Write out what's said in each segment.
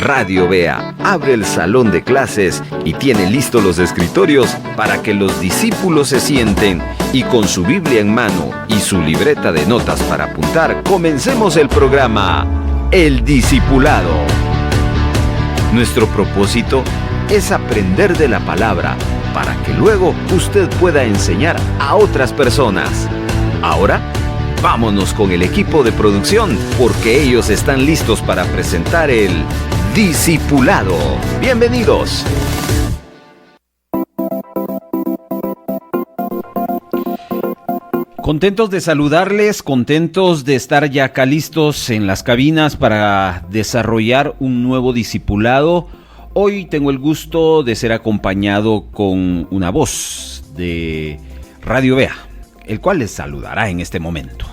Radio Vea abre el salón de clases y tiene listos los escritorios para que los discípulos se sienten y con su Biblia en mano y su libreta de notas para apuntar, comencemos el programa El Discipulado. Nuestro propósito es aprender de la palabra para que luego usted pueda enseñar a otras personas. Ahora, vámonos con el equipo de producción porque ellos están listos para presentar el Discipulado. ¡Bienvenidos! Contentos de saludarles, contentos de estar ya acá listos en las cabinas para desarrollar un nuevo discipulado. Hoy tengo el gusto de ser acompañado con una voz de Radio Vea, el cual les saludará en este momento.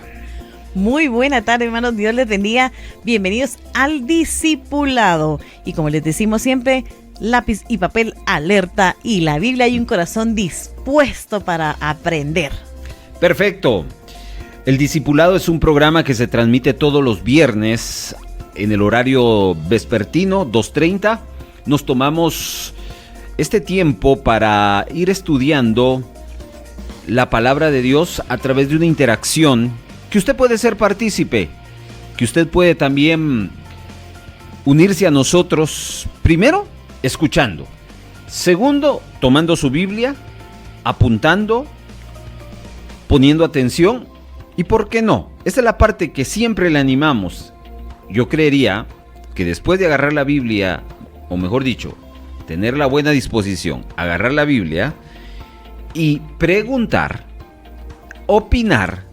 Muy buena tarde, hermanos. Dios les bendiga. Bienvenidos al Discipulado. Y como les decimos siempre, lápiz y papel alerta y la Biblia y un corazón dispuesto para aprender. Perfecto. El Discipulado es un programa que se transmite todos los viernes en el horario vespertino, 2:30. Nos tomamos este tiempo para ir estudiando la palabra de Dios a través de una interacción que usted puede ser partícipe, que usted puede también unirse a nosotros, primero, escuchando, segundo, tomando su Biblia, apuntando, poniendo atención y, ¿por qué no? Esta es la parte que siempre le animamos. Yo creería que después de agarrar la Biblia, o mejor dicho, tener la buena disposición, agarrar la Biblia y preguntar, opinar,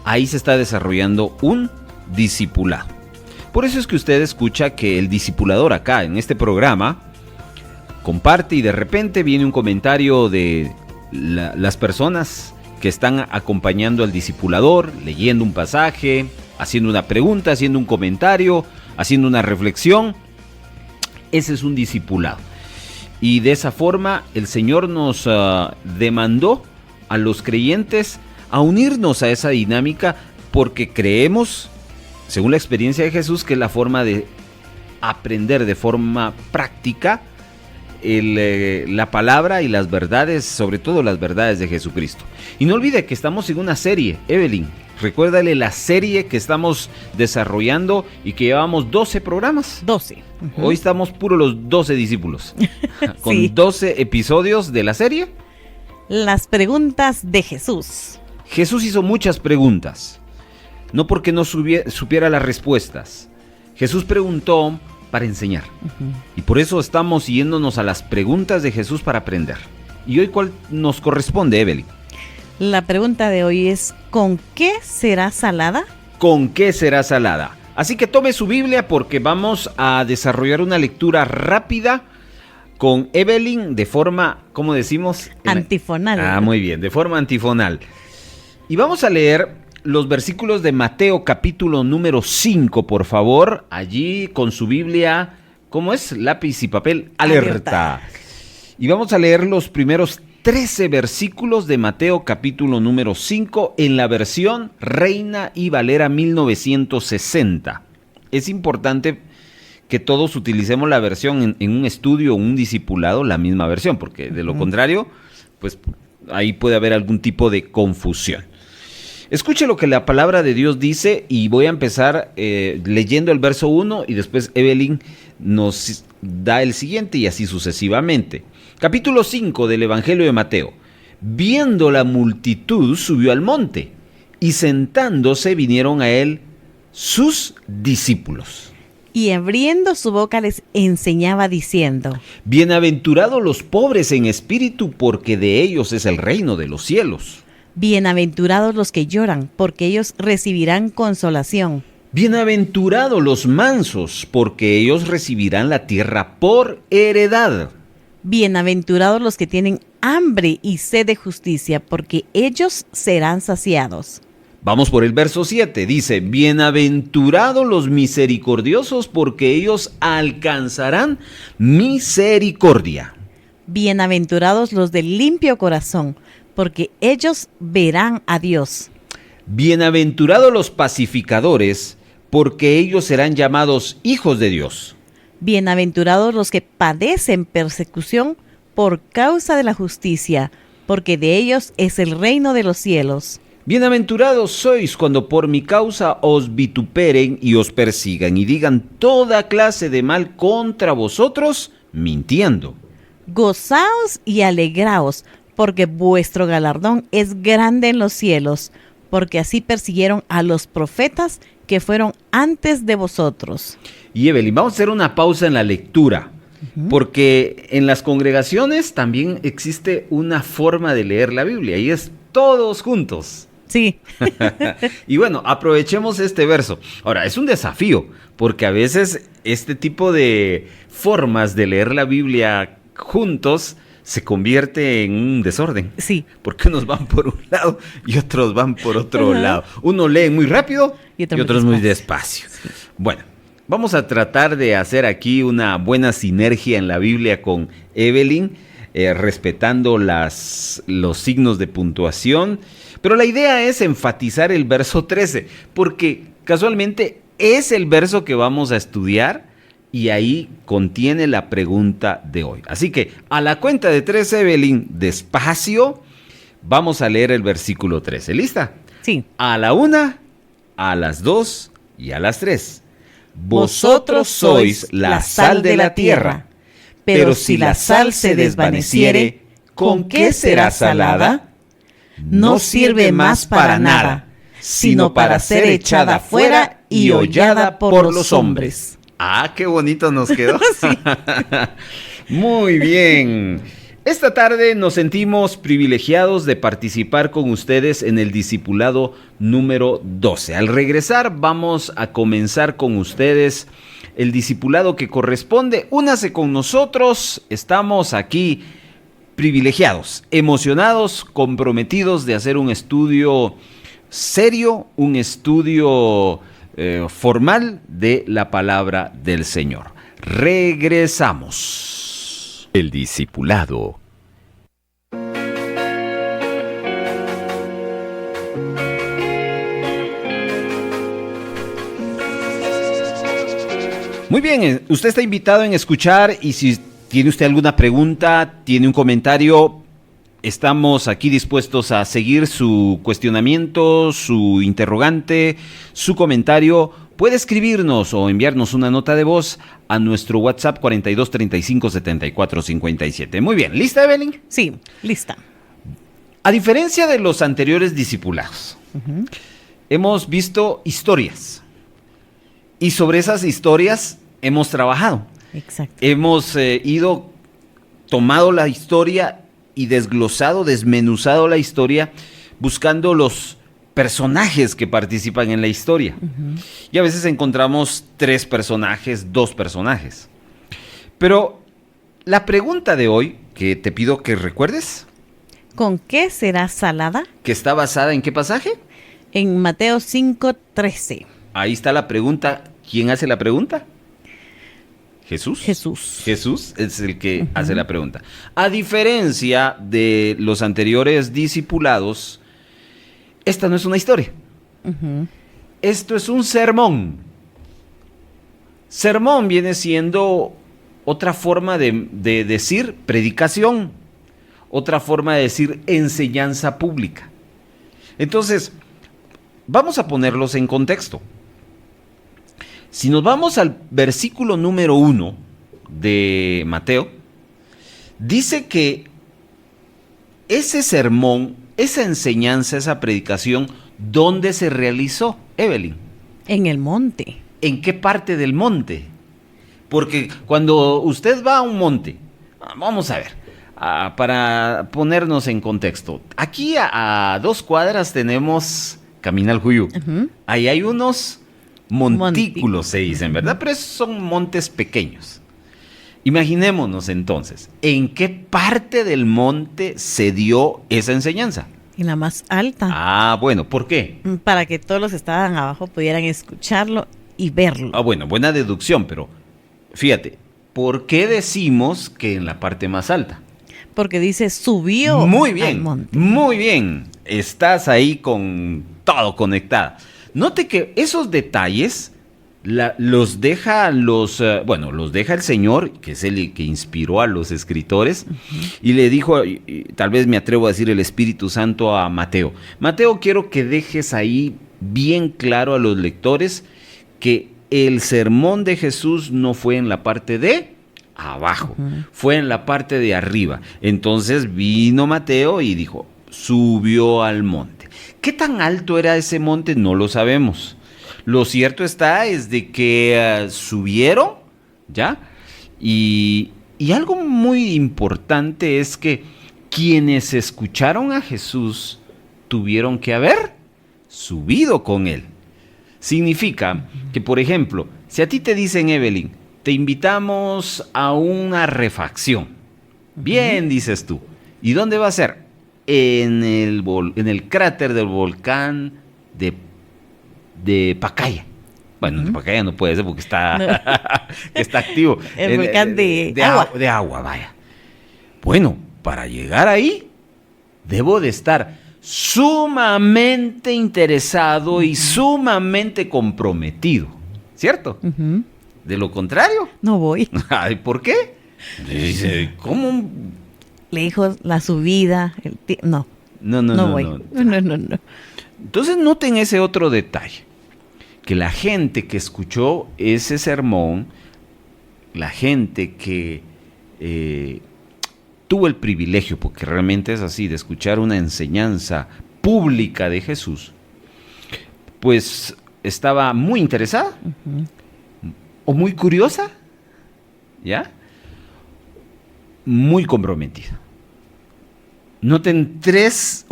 ahí se está desarrollando un discipulado. Por eso es que usted escucha que el discipulador acá en este programa comparte y de repente viene un comentario de las personas que están acompañando al discipulador, leyendo un pasaje, haciendo una pregunta, haciendo un comentario, haciendo una reflexión. Ese es un discipulado. Y de esa forma el Señor nos demandó a los creyentes a unirnos a esa dinámica porque creemos, según la experiencia de Jesús, que es la forma de aprender de forma práctica la palabra y las verdades, sobre todo las verdades de Jesucristo. Y no olvide que estamos en una serie, Evelyn. Recuérdale la serie que estamos desarrollando y que llevamos 12 programas. 12. Hoy estamos puros los 12 discípulos. Con Sí. 12 episodios de la serie. Las preguntas de Jesús. Jesús hizo muchas preguntas. No porque no supiera las respuestas. Jesús preguntó para enseñar. Y por eso estamos yéndonos a las preguntas de Jesús para aprender. ¿Y hoy cuál nos corresponde, Evelyn? La pregunta de hoy es: ¿con qué será salada? ¿Con qué será salada? Así que tome su Biblia porque vamos a desarrollar una lectura rápida con Evelyn de forma, ¿cómo decimos? Antifonal. Muy bien, de forma antifonal. Y vamos a leer los versículos de Mateo capítulo número 5, por favor. Allí con su Biblia, ¿cómo es? Lápiz y papel alerta. Y vamos a leer los primeros 13 versículos de Mateo capítulo número 5 en la versión Reina y Valera 1960. Es importante que todos utilicemos la versión en un estudio o un discipulado, la misma versión, porque de lo contrario, pues ahí puede haber algún tipo de confusión. Escuche lo que la palabra de Dios dice y voy a empezar leyendo el verso 1 y después Evelyn nos da el siguiente y así sucesivamente. Capítulo 5 del Evangelio de Mateo. Viendo la multitud, subió al monte y sentándose vinieron a él sus discípulos. Y abriendo su boca les enseñaba diciendo: Bienaventurados los pobres en espíritu, porque de ellos es el reino de los cielos. Bienaventurados los que lloran, porque ellos recibirán consolación. Bienaventurados los mansos, porque ellos recibirán la tierra por heredad. Bienaventurados los que tienen hambre y sed de justicia, porque ellos serán saciados. Vamos por el verso 7, dice: Bienaventurados los misericordiosos, porque ellos alcanzarán misericordia. Bienaventurados los de limpio corazón, porque ellos verán a Dios. Bienaventurados los pacificadores, porque ellos serán llamados hijos de Dios. Bienaventurados los que padecen persecución por causa de la justicia, porque de ellos es el reino de los cielos. Bienaventurados sois cuando por mi causa os vituperen y os persigan y digan toda clase de mal contra vosotros, mintiendo. Gozaos y alegraos, porque vuestro galardón es grande en los cielos, porque así persiguieron a los profetas que fueron antes de vosotros. Y Evelyn, vamos a hacer una pausa en la lectura, porque en las congregaciones también existe una forma de leer la Biblia, y es todos juntos. Sí. Y bueno, aprovechemos este verso. Ahora, es un desafío, porque a veces este tipo de formas de leer la Biblia juntos se convierte en un desorden. Sí. Porque unos van por un lado y otros van por otro lado. Uno lee muy rápido y otros muy despacio. Sí. Bueno, vamos a tratar de hacer aquí una buena sinergia en la Biblia con Evelyn, respetando los signos de puntuación. Pero la idea es enfatizar el verso 13, porque casualmente es el verso que vamos a estudiar y ahí contiene la pregunta de hoy. Así que a la cuenta de 3, Evelyn, despacio, vamos a leer el versículo 13. ¿Lista? Sí. A la 1, a las 2 y a las 3. Vosotros sois la sal de la tierra, pero si la sal se desvaneciere, ¿con qué será salada? No sirve más para nada, sino para ser echada fuera y hollada por los hombres. Ah, qué bonito nos quedó. Sí. Muy bien. Esta tarde nos sentimos privilegiados de participar con ustedes en el discipulado número 12. Al regresar vamos a comenzar con ustedes el discipulado que corresponde. Únase con nosotros, estamos aquí privilegiados, emocionados, comprometidos de hacer un estudio serio, un estudio formal de la palabra del Señor. Regresamos. El discipulado. Muy bien, usted está invitado en escuchar y si tiene usted alguna pregunta, tiene un comentario, estamos aquí dispuestos a seguir su cuestionamiento, su interrogante, su comentario. Puede escribirnos o enviarnos una nota de voz a nuestro WhatsApp 42 35 74 57. Muy bien, ¿lista, Evelyn? Sí, lista. A diferencia de los anteriores discipulados, hemos visto historias y sobre esas historias hemos trabajado. Exacto. Hemos tomado la historia y desmenuzado la historia, buscando los personajes que participan en la historia. Y a veces encontramos 3 personajes, 2 personajes. Pero la pregunta de hoy, que te pido que recuerdes. ¿Con qué será salada? ¿Que está basada en qué pasaje? En Mateo 5:13. Ahí está la pregunta. ¿Quién hace la pregunta? Jesús. Jesús es el que hace la pregunta. A diferencia de los anteriores discipulados, esta no es una historia. Esto es un sermón. Sermón viene siendo otra forma de decir predicación, otra forma de decir enseñanza pública. Entonces, vamos a ponerlos en contexto. Si nos vamos al versículo número 1 de Mateo, dice que ese sermón, esa enseñanza, esa predicación, ¿dónde se realizó, Evelyn? En el monte. ¿En qué parte del monte? Porque cuando usted va a un monte, vamos a ver, para ponernos en contexto, aquí a 2 cuadras tenemos Caminaljuyu. Ahí hay unos montículos, se dicen, ¿verdad? Pero esos son montes pequeños. Imaginémonos entonces, ¿en qué parte del monte se dio esa enseñanza? En la más alta. Ah, bueno, ¿por qué? Para que todos los que estaban abajo pudieran escucharlo y verlo. Ah, bueno, buena deducción, pero fíjate, ¿por qué decimos que en la parte más alta? Porque dice subió muy bien, al monte. Muy bien, estás ahí con todo conectada. Note que esos detalles los deja los deja el Señor, que es el que inspiró a los escritores, y le dijo, tal vez me atrevo a decir el Espíritu Santo a Mateo. Mateo, quiero que dejes ahí bien claro a los lectores que el sermón de Jesús no fue en la parte de abajo, fue en la parte de arriba. Entonces vino Mateo y dijo, subió al monte. ¿Qué tan alto era ese monte? No lo sabemos. Lo cierto está es de que subieron, ¿ya? Y algo muy importante es que quienes escucharon a Jesús tuvieron que haber subido con él. Significa que, por ejemplo, si a ti te dicen, Evelyn, te invitamos a una refacción. Bien, dices tú. ¿Y dónde va a ser? En el cráter del volcán de Pacaya. Bueno, de Pacaya no puede ser porque está activo. El volcán de agua. De agua, vaya. Bueno, para llegar ahí, debo de estar sumamente interesado y sumamente comprometido, ¿cierto? De lo contrario. No voy. Ay, ¿por qué? Dice, ¿cómo? Lejos, la subida, no. No voy. No. Entonces noten ese otro detalle, que la gente que escuchó ese sermón, la gente que tuvo el privilegio, porque realmente es así, de escuchar una enseñanza pública de Jesús, pues estaba muy interesada o muy curiosa, ¿ya? Muy comprometida. Noten tres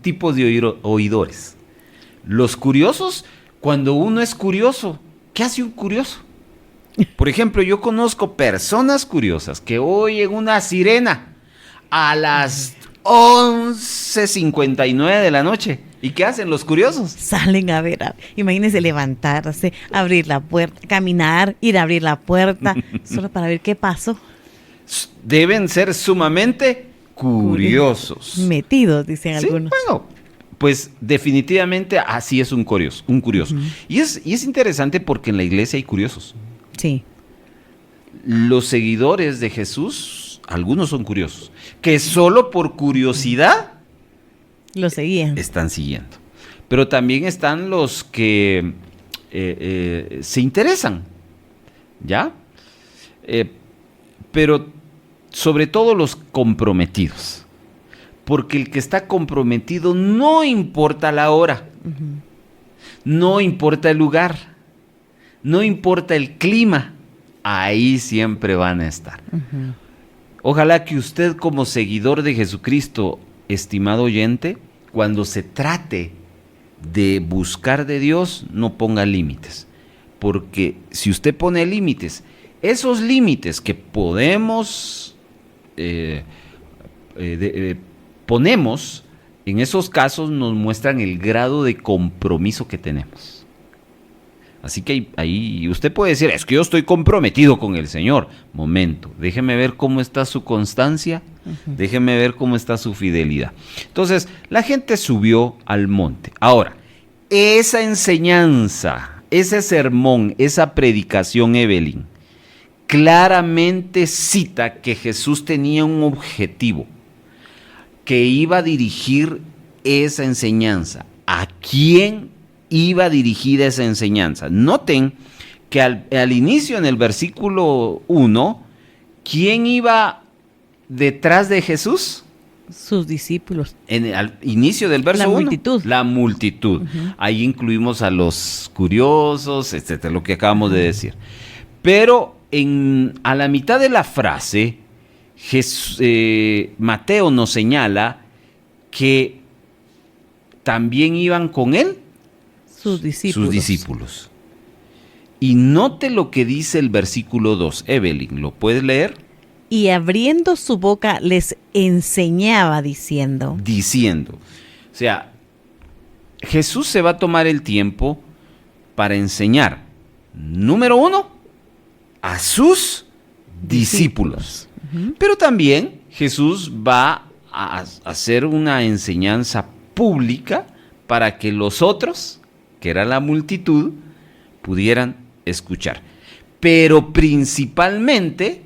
tipos de oidores. Los curiosos, cuando uno es curioso, ¿qué hace un curioso? Por ejemplo, yo conozco personas curiosas que oyen una sirena a las 11:59 de la noche. ¿Y qué hacen los curiosos? Salen a ver, imagínense levantarse, abrir la puerta, caminar, ir a abrir la puerta, solo para ver qué pasó. Deben ser sumamente curiosos. Metidos, dicen ¿Sí? algunos. Bueno, pues definitivamente así es un curioso. Y es interesante porque en la iglesia hay curiosos. Sí. Los seguidores de Jesús, algunos son curiosos, que solo por curiosidad lo seguían. Están siguiendo. Pero también están los que se interesan, ¿ya? Pero sobre todo los comprometidos. Porque el que está comprometido no importa la hora, no importa el lugar, no importa el clima, ahí siempre van a estar. Ojalá que usted, como seguidor de Jesucristo, estimado oyente, cuando se trate de buscar de Dios, no ponga límites. Porque si usted pone límites, esos límites que ponemos, en esos casos nos muestran el grado de compromiso que tenemos. Así que ahí usted puede decir, es que yo estoy comprometido con el Señor. Momento, déjeme ver cómo está su constancia, déjeme ver cómo está su fidelidad. Entonces, la gente subió al monte. Ahora, esa enseñanza, ese sermón, esa predicación, Evelyn, claramente cita que Jesús tenía un objetivo, que iba a dirigir esa enseñanza. ¿A quién iba dirigida esa enseñanza? Noten que al inicio, en el versículo 1, ¿quién iba detrás de Jesús? Sus discípulos. Al inicio del verso 1. La multitud. Ahí incluimos a los curiosos, etcétera, lo que acabamos de decir. Pero a la mitad de la frase, Mateo nos señala que también iban con él sus discípulos. Y note lo que dice el versículo 2. Evelyn, ¿lo puedes leer? Y abriendo su boca les enseñaba diciendo. O sea, Jesús se va a tomar el tiempo para enseñar, número 1, a sus discípulos. Pero también Jesús va a hacer una enseñanza pública para que los otros, que era la multitud, pudieran escuchar. Pero principalmente,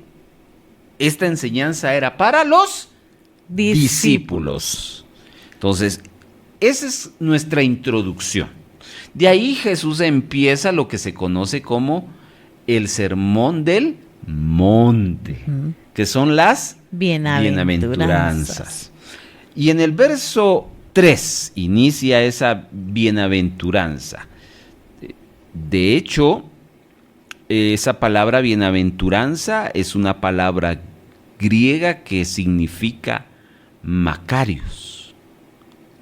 esta enseñanza era para los discípulos. Entonces, esa es nuestra introducción. De ahí Jesús empieza lo que se conoce como el Sermón del Monte, que son las bienaventuranzas. Y en el verso 3 inicia esa bienaventuranza. De hecho, esa palabra bienaventuranza es una palabra griega que significa Macarius.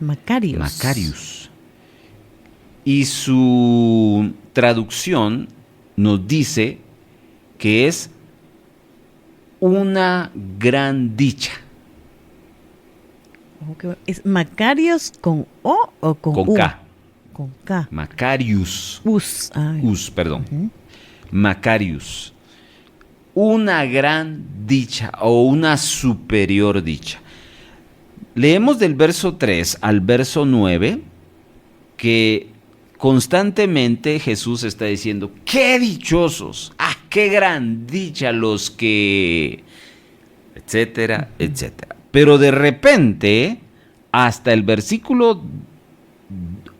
Macarius. Y su traducción nos dice que es una gran dicha. ¿Es Macarius con O o con U? K. Con K. Macarius. Perdón. Uh-huh. Macarius. Una gran dicha o una superior dicha. Leemos del verso 3 al verso 9 que constantemente Jesús está diciendo, ¡qué dichosos! ¡Ah, qué gran dicha los que... etcétera, etcétera! Pero de repente, hasta el versículo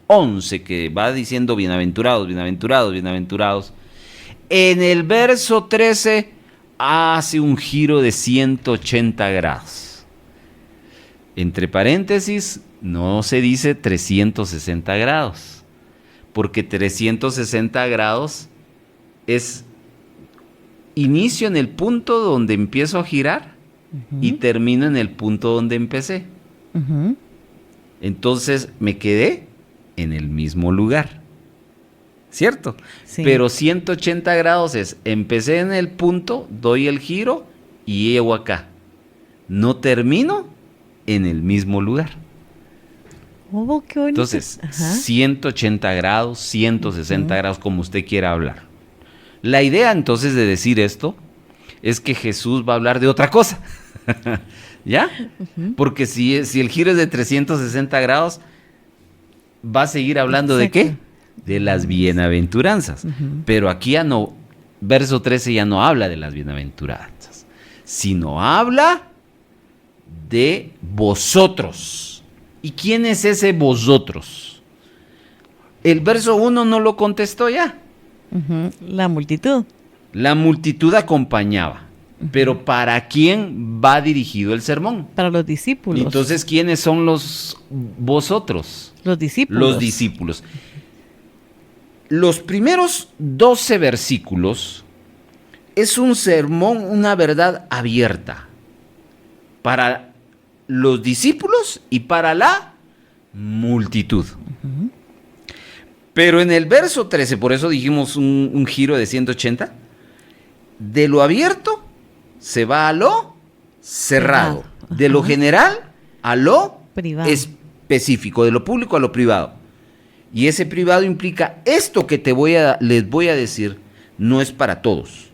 11, que va diciendo bienaventurados, bienaventurados, bienaventurados, en el verso 13 hace un giro de 180 grados. Entre paréntesis, no se dice 360 grados, porque 360 grados es inicio en el punto donde empiezo a girar y termino en el punto donde empecé. Entonces me quedé en el mismo lugar, ¿cierto? Sí. Pero 180 grados es, empecé en el punto, doy el giro y llego acá. No termino en el mismo lugar. Oh, qué bonito. Entonces, 180 grados, 160 grados, como usted quiera hablar. La idea entonces de decir esto es que Jesús va a hablar de otra cosa. ¿Ya? Porque si el giro es de 360 grados, va a seguir hablando de qué? De las bienaventuranzas. Pero aquí ya no, verso 13 ya no habla de las bienaventuranzas, sino habla de vosotros. ¿Y quién es ese vosotros? El verso 1 no lo contestó ya. La multitud. La multitud acompañaba. Pero ¿para quién va dirigido el sermón? Para los discípulos. Entonces, ¿quiénes son los vosotros? Los discípulos. Los discípulos. Los primeros 12 versículos es un sermón, una verdad abierta para los discípulos y para la multitud. Pero en el verso 13, por eso dijimos un giro de 180, de lo abierto se va a lo cerrado, de lo general a lo privado, específico, de lo público a lo privado. Y ese privado implica esto que les voy a decir, no es para todos.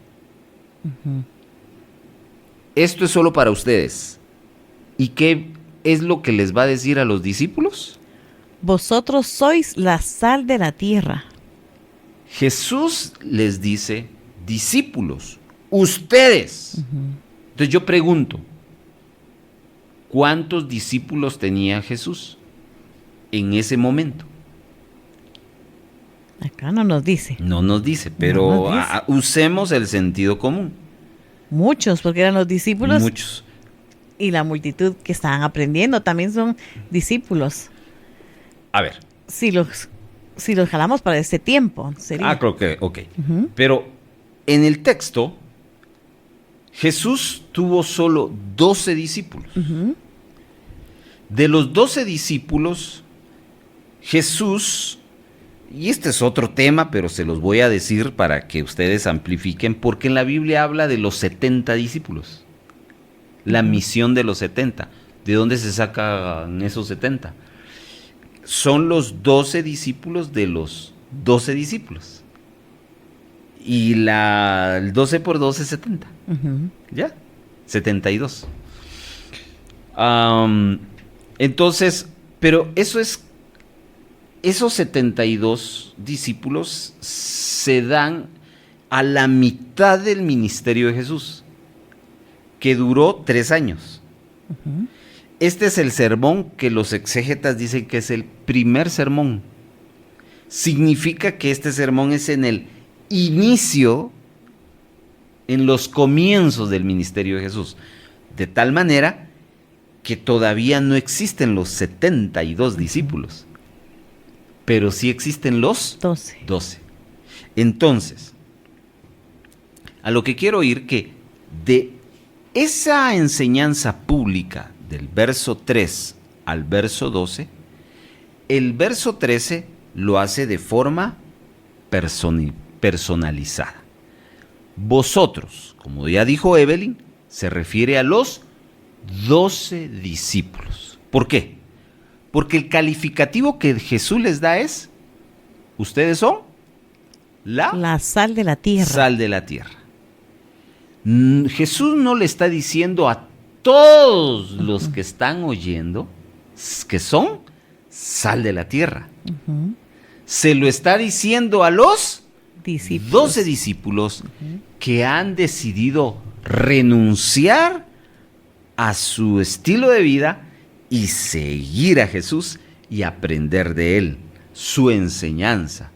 Esto es solo para ustedes. ¿Y qué es lo que les va a decir a los discípulos? Vosotros sois la sal de la tierra. Jesús les dice, discípulos, ustedes. Entonces yo pregunto, ¿cuántos discípulos tenía Jesús en ese momento? Acá no nos dice. No nos dice, pero no nos dice. Usemos el sentido común. Muchos, porque eran los discípulos. Muchos. Y la multitud que estaban aprendiendo también son discípulos. A ver. Si los jalamos para este tiempo, sería. Creo que, ok. Pero en el texto, Jesús tuvo solo 12 discípulos. De los 12 discípulos, Jesús, y este es otro tema, pero se los voy a decir para que ustedes amplifiquen, porque en la Biblia habla de los 70 discípulos. La misión de los 70. ¿De dónde se sacan esos 70? Son los 12 discípulos de los 12 discípulos. Y el 12 por 12 es 70. ¿Ya? 72. Entonces, pero esos 72 discípulos se dan a la mitad del ministerio de Jesús, que duró 3 años. Uh-huh. Este es el sermón que los exégetas dicen que es el primer sermón. Significa que este sermón es en el inicio, en los comienzos del ministerio de Jesús. De tal manera que todavía no existen los 72 discípulos, pero sí existen los 12. Entonces, a lo que quiero ir, que de esa enseñanza pública del verso 3 al verso 12, el verso 13 lo hace de forma personalizada. Vosotros, como ya dijo Evelyn, se refiere a los 12 discípulos. ¿Por qué? Porque el calificativo que Jesús les da es: ustedes son la sal de la tierra. Sal de la tierra. Jesús no le está diciendo a todos los que están oyendo que son sal de la tierra. Uh-huh. Se lo está diciendo a los 12 discípulos que han decidido renunciar a su estilo de vida y seguir a Jesús y aprender de él, su enseñanza.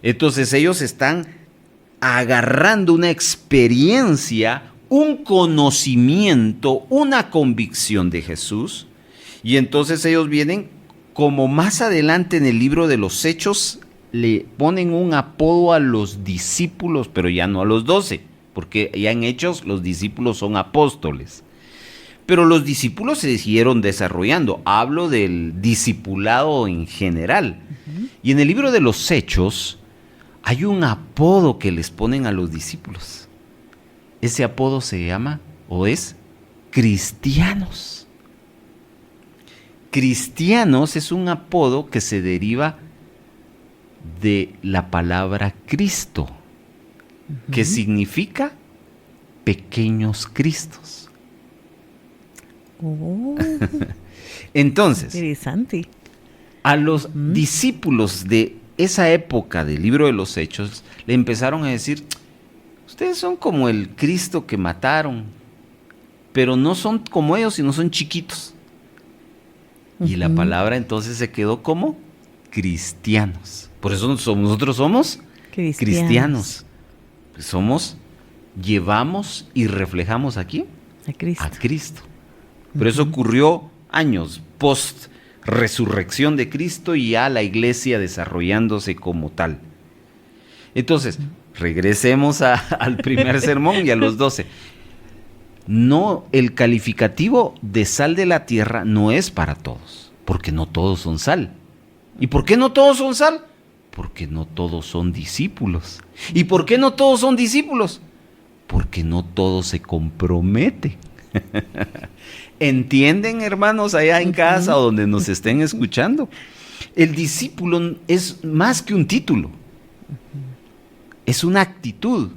Entonces ellos están agarrando una experiencia, un conocimiento, una convicción de Jesús, y entonces ellos vienen, como más adelante en el libro de los Hechos, le ponen un apodo a los discípulos, pero ya no a los 12, porque ya en Hechos los discípulos son apóstoles. Pero los discípulos se siguieron desarrollando. Hablo del discipulado en general. Uh-huh. Y en el libro de los Hechos hay un apodo que les ponen a los discípulos. Ese apodo se llama, o es, cristianos. Cristianos es un apodo que se deriva de la palabra Cristo, uh-huh, que significa pequeños Cristos. Oh. Entonces, interesante. A los discípulos de esa época del libro de los Hechos le empezaron a decir: ustedes son como el Cristo que mataron, pero no son como ellos, sino son chiquitos. Y la palabra entonces se quedó como cristianos. Por eso nosotros somos cristianos. Pues llevamos y reflejamos aquí a Cristo. Pero eso ocurrió años post resurrección de Cristo y ya la iglesia desarrollándose como tal. Entonces, regresemos al primer sermón y a los 12. No, el calificativo de sal de la tierra no es para todos, porque no todos son sal. ¿Y por qué no todos son sal? Porque no todos son discípulos. ¿Y por qué no todos son discípulos? Porque no todos se comprometen. ¿Entienden, hermanos, allá en casa o donde nos estén escuchando? El discípulo es más que un título. Es una actitud.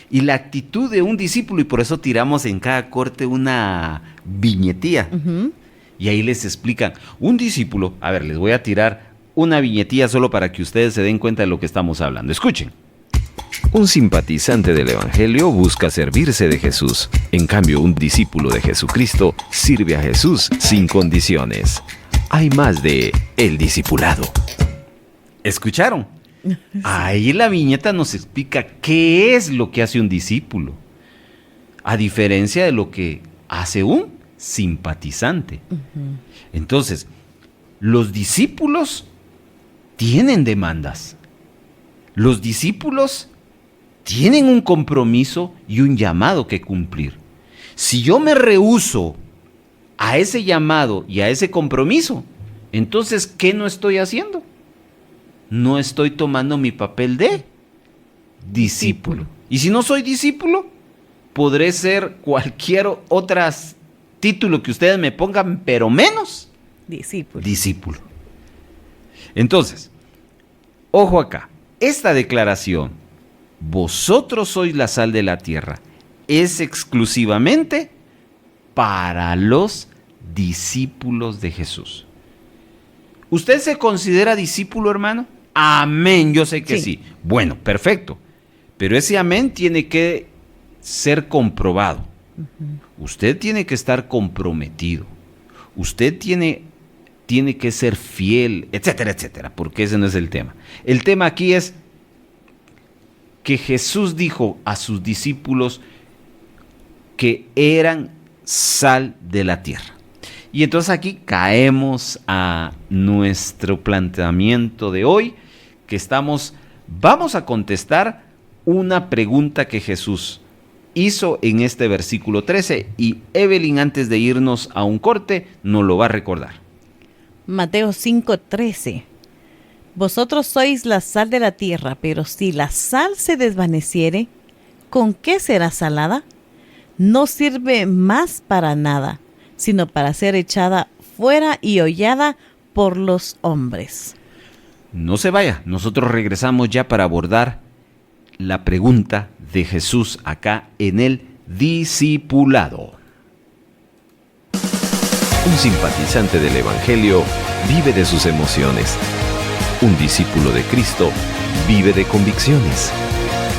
Y la actitud de un discípulo, y por eso tiramos en cada corte una viñetilla. Uh-huh. Y ahí les explican, un discípulo, a ver, les voy a tirar una viñetilla solo para que ustedes se den cuenta de lo que estamos hablando. Escuchen. Un simpatizante del Evangelio busca servirse de Jesús. En cambio, un discípulo de Jesucristo sirve a Jesús sin condiciones. Hay más de el discipulado. ¿Escucharon? Ahí la viñeta nos explica qué es lo que hace un discípulo, a diferencia de lo que hace un simpatizante. Uh-huh. Entonces, los discípulos tienen demandas. Los discípulos tienen un compromiso y un llamado que cumplir. Si yo me rehúso a ese llamado y a ese compromiso, entonces, ¿qué no estoy haciendo? No estoy tomando mi papel de discípulo. Y si no soy discípulo, podré ser cualquier otro título que ustedes me pongan, pero menos discípulo. Entonces, ojo acá, esta declaración, vosotros sois la sal de la tierra, es exclusivamente para los discípulos de Jesús. ¿Usted se considera discípulo, hermano? Amén, yo sé que sí. Bueno, perfecto. Pero ese amén tiene que ser comprobado. Usted tiene que estar comprometido. Usted tiene que ser fiel, etcétera, etcétera, porque ese no es el tema. El tema aquí es que Jesús dijo a sus discípulos que eran sal de la tierra. Y entonces aquí caemos a nuestro planteamiento de hoy, que vamos a contestar una pregunta que Jesús hizo en este versículo 13, y Evelyn, antes de irnos a un corte, nos lo va a recordar. Mateo 5:13. Vosotros sois la sal de la tierra, pero si la sal se desvaneciere, ¿con qué será salada? No sirve más para nada, sino para ser echada fuera y hollada por los hombres. No se vaya, nosotros regresamos ya para abordar la pregunta de Jesús acá en el discipulado. Un simpatizante del Evangelio vive de sus emociones. Un discípulo de Cristo vive de convicciones.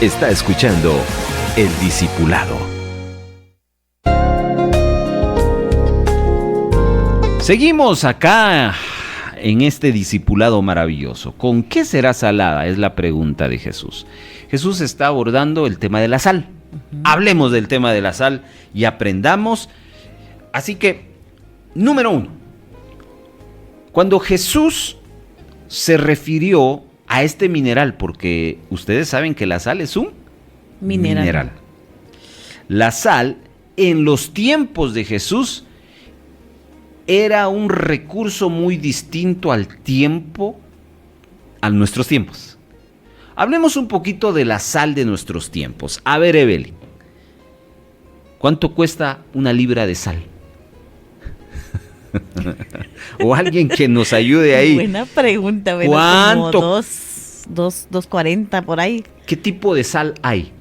Está escuchando El Discipulado. Seguimos acá en este discipulado maravilloso. ¿Con qué será salada? Es la pregunta de Jesús. Jesús está abordando el tema de la sal. Hablemos del tema de la sal y aprendamos. Así que, número 1. Cuando Jesús se refirió a este mineral, porque ustedes saben que la sal es un mineral. La sal, en los tiempos de Jesús, era un recurso muy distinto a nuestros tiempos. Hablemos un poquito de la sal de nuestros tiempos. A ver, Evelyn, ¿cuánto cuesta una libra de sal? O alguien que nos ayude ahí. Buena pregunta, ¿verdad? ¿Cuánto? Como 2.40 por ahí. ¿Qué tipo de sal hay?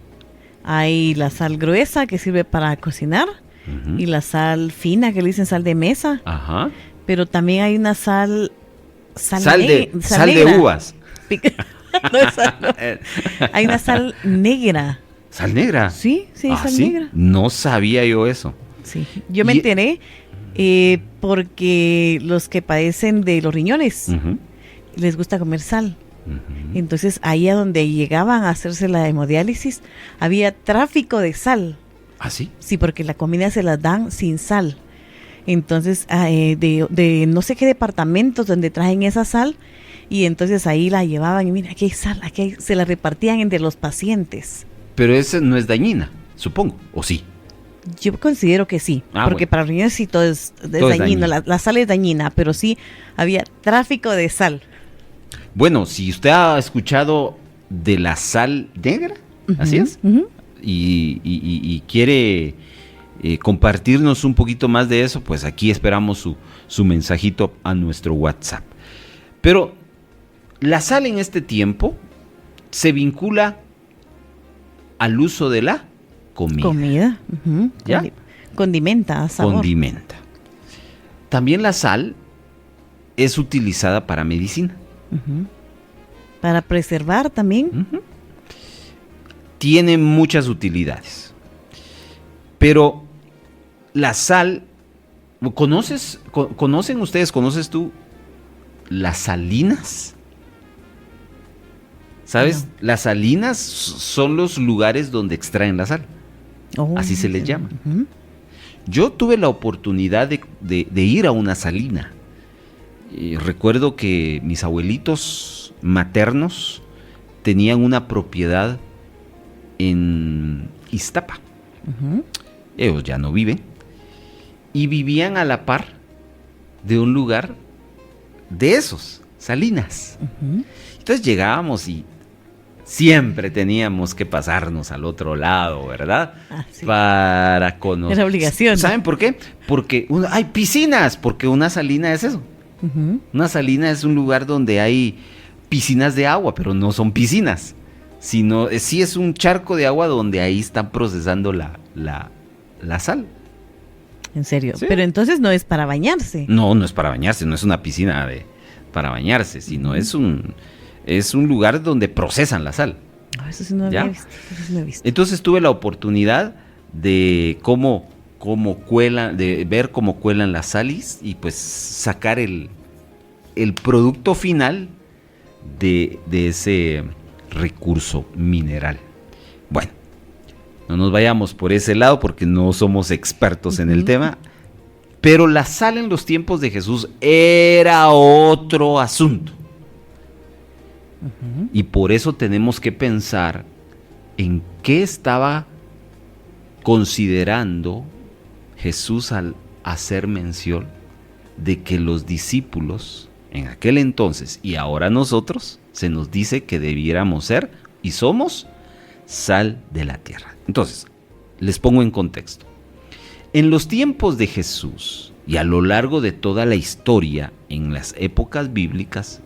Hay la sal gruesa que sirve para cocinar. Y la sal fina que le dicen sal de mesa. Ajá. Pero también hay una sal de uvas. No es sal, no. Hay una sal negra. ¿Sal negra? Sí, sal ¿sí? negra. No sabía yo eso. Sí, yo me enteré porque los que padecen de los riñones les gusta comer sal. Entonces ahí a donde llegaban a hacerse la hemodiálisis había tráfico de sal. ¿Ah, sí? Sí, porque la comida se las dan sin sal. Entonces, de no sé qué departamentos donde traen esa sal, y entonces ahí la llevaban y mira, aquí hay sal, se la repartían entre los pacientes. Pero esa no es dañina, supongo, ¿o sí? Yo considero que sí, porque para riñones sí todo es dañino, la sal es dañina, pero sí había tráfico de sal. Bueno, si usted ha escuchado de la sal negra, así es, y quiere compartirnos un poquito más de eso, pues aquí esperamos su mensajito a nuestro WhatsApp. Pero la sal en este tiempo se vincula al uso de la comida. ¿Ya? Condimenta, sabor. Condimenta. También la sal es utilizada para medicina. Para preservar también. Tiene muchas utilidades. Pero la sal, ¿conoces tú las salinas? ¿Sabes? No. Las salinas son los lugares donde extraen la sal. Así se les llama. Yo tuve la oportunidad de ir a una salina. Recuerdo que mis abuelitos maternos tenían una propiedad en Iztapa. Ellos ya no viven. Y vivían a la par de un lugar de esos, salinas. Entonces llegábamos y siempre teníamos que pasarnos al otro lado, ¿verdad? Sí. Para conocer. Era obligación. ¿Saben por qué? Porque hay piscinas, porque una salina es eso. Una salina es un lugar donde hay piscinas de agua, pero no son piscinas, sino sí es un charco de agua donde ahí están procesando la sal. ¿En serio? ¿Sí? Pero entonces no es para bañarse. No es para bañarse, no es una piscina para bañarse, sino es un lugar donde procesan la sal. Eso sí no ¿Ya? había visto. Eso sí no he visto. Entonces tuve la oportunidad de de ver cómo cuelan las salis y pues sacar el producto final de ese recurso mineral. Bueno, no nos vayamos por ese lado porque no somos expertos en el tema, pero la sal en los tiempos de Jesús era otro asunto. Y por eso tenemos que pensar en qué estaba considerando Jesús al hacer mención de que los discípulos en aquel entonces y ahora nosotros se nos dice que debiéramos ser y somos sal de la tierra. Entonces, les pongo en contexto. En los tiempos de Jesús y a lo largo de toda la historia en las épocas bíblicas,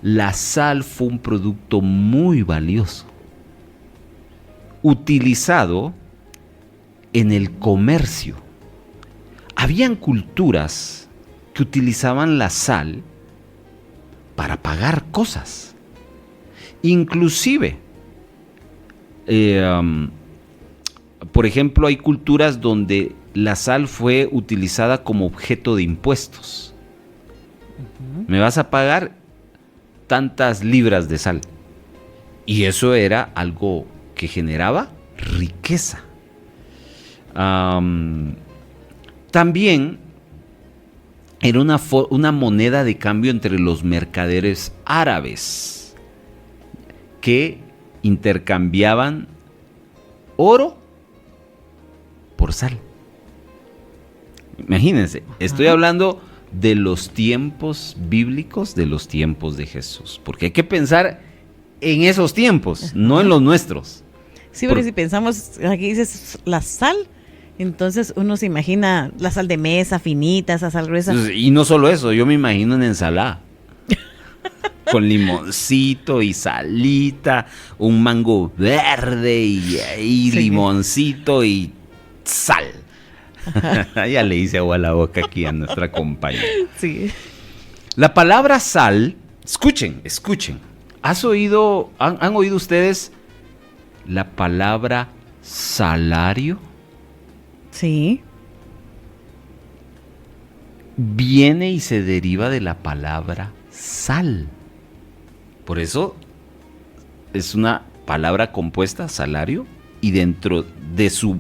la sal fue un producto muy valioso, utilizado en el comercio. Habían culturas que utilizaban la sal para pagar cosas. Inclusive, por ejemplo, hay culturas donde la sal fue utilizada como objeto de impuestos. Me vas a pagar tantas libras de sal. Y eso era algo que generaba riqueza. También era una moneda de cambio entre los mercaderes árabes que intercambiaban oro por sal. Imagínense, estoy hablando de los tiempos bíblicos, de los tiempos de Jesús, porque hay que pensar en esos tiempos, no en los nuestros. Sí, porque si pensamos, aquí dices la sal, entonces uno se imagina la sal de mesa, finita, esa sal gruesa. Y no solo eso, yo me imagino en ensalada. Con limoncito y salita, un mango verde y limoncito y sal. Ya le hice agua a la boca aquí a nuestra compañera. Sí. La palabra sal, escuchen. ¿Han oído ustedes la palabra salario? Sí. Viene y se deriva de la palabra sal. Por eso es una palabra compuesta, salario, y dentro de su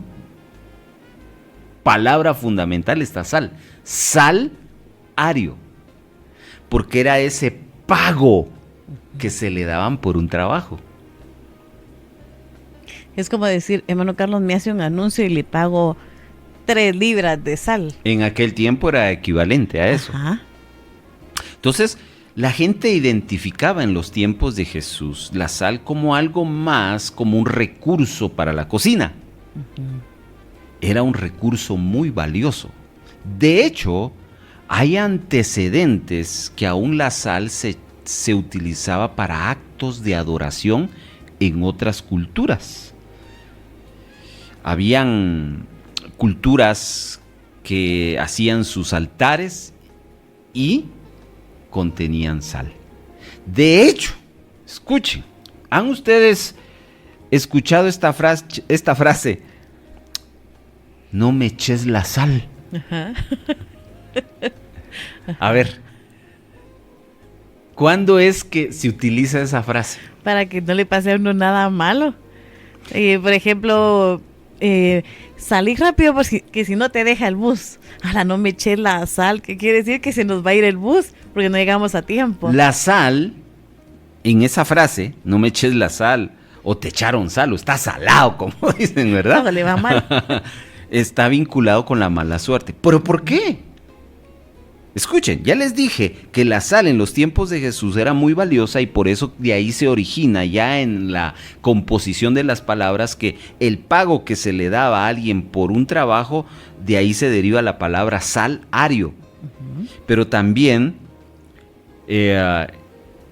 palabra fundamental está sal. Salario. Porque era ese pago que se le daban por un trabajo. Es como decir, hermano Carlos, me hace un anuncio y le pago 3 libras de sal. En aquel tiempo era equivalente a eso. Ajá. Entonces, la gente identificaba en los tiempos de Jesús la sal como algo más, como un recurso para la cocina. Era un recurso muy valioso. De hecho, hay antecedentes que aún la sal se utilizaba para actos de adoración en otras culturas. Habían culturas que hacían sus altares y contenían sal. De hecho, escuchen, ¿han ustedes escuchado esta frase? No me eches la sal. Ajá. A ver, ¿cuándo es que se utiliza esa frase? Para que no le pase a uno nada malo. Por ejemplo, salí rápido porque si no te deja el bus. Ahora no me eché la sal, que quiere decir que se nos va a ir el bus porque no llegamos a tiempo. La sal, en esa frase, no me eches la sal, o te echaron sal, o está salado, como dicen, ¿verdad? Todo le va mal. Está vinculado con la mala suerte. ¿Pero por qué? Escuchen, ya les dije que la sal en los tiempos de Jesús era muy valiosa y por eso de ahí se origina ya en la composición de las palabras que el pago que se le daba a alguien por un trabajo, de ahí se deriva la palabra salario. Pero también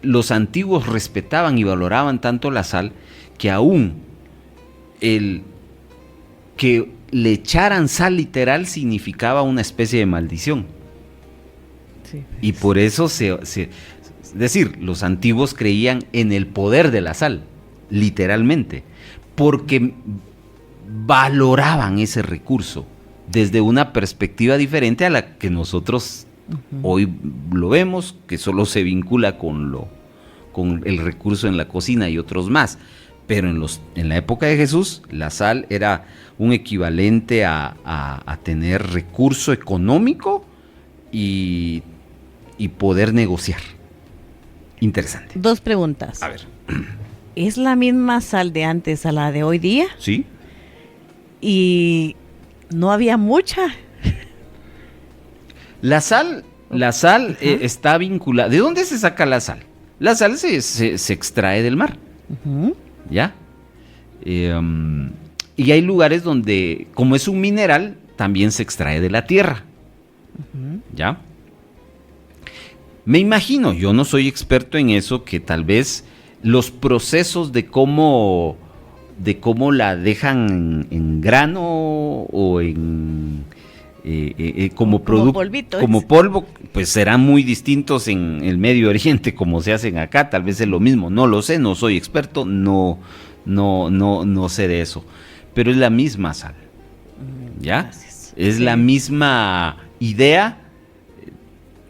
los antiguos respetaban y valoraban tanto la sal que aún el que le echaran sal literal significaba una especie de maldición. Sí. Y por eso es decir, los antiguos creían en el poder de la sal. literalmente, porque valoraban ese recurso desde una perspectiva diferente a la que nosotros hoy lo vemos, que solo se vincula con el recurso en la cocina y otros más. Pero en la época de Jesús, la sal era un equivalente a tener recurso económico y poder negociar. Interesante. 2 preguntas. A ver. ¿Es la misma sal de antes a la de hoy día? ¿Sí? Y no había mucha. La sal está vinculada. ¿De dónde se saca la sal? La sal se extrae del mar. Ujú. ¿Ya? Y hay lugares donde, como es un mineral, también se extrae de la tierra. ¿Ya? Me imagino, yo no soy experto en eso, que tal vez los procesos de cómo la dejan en grano o en como producto, polvito, como polvo, pues serán muy distintos en el Medio Oriente como se hacen acá. Tal vez es lo mismo, no lo sé, no soy experto, no sé de eso, pero es la misma sal, ¿ya? Gracias. Es Sí. la misma idea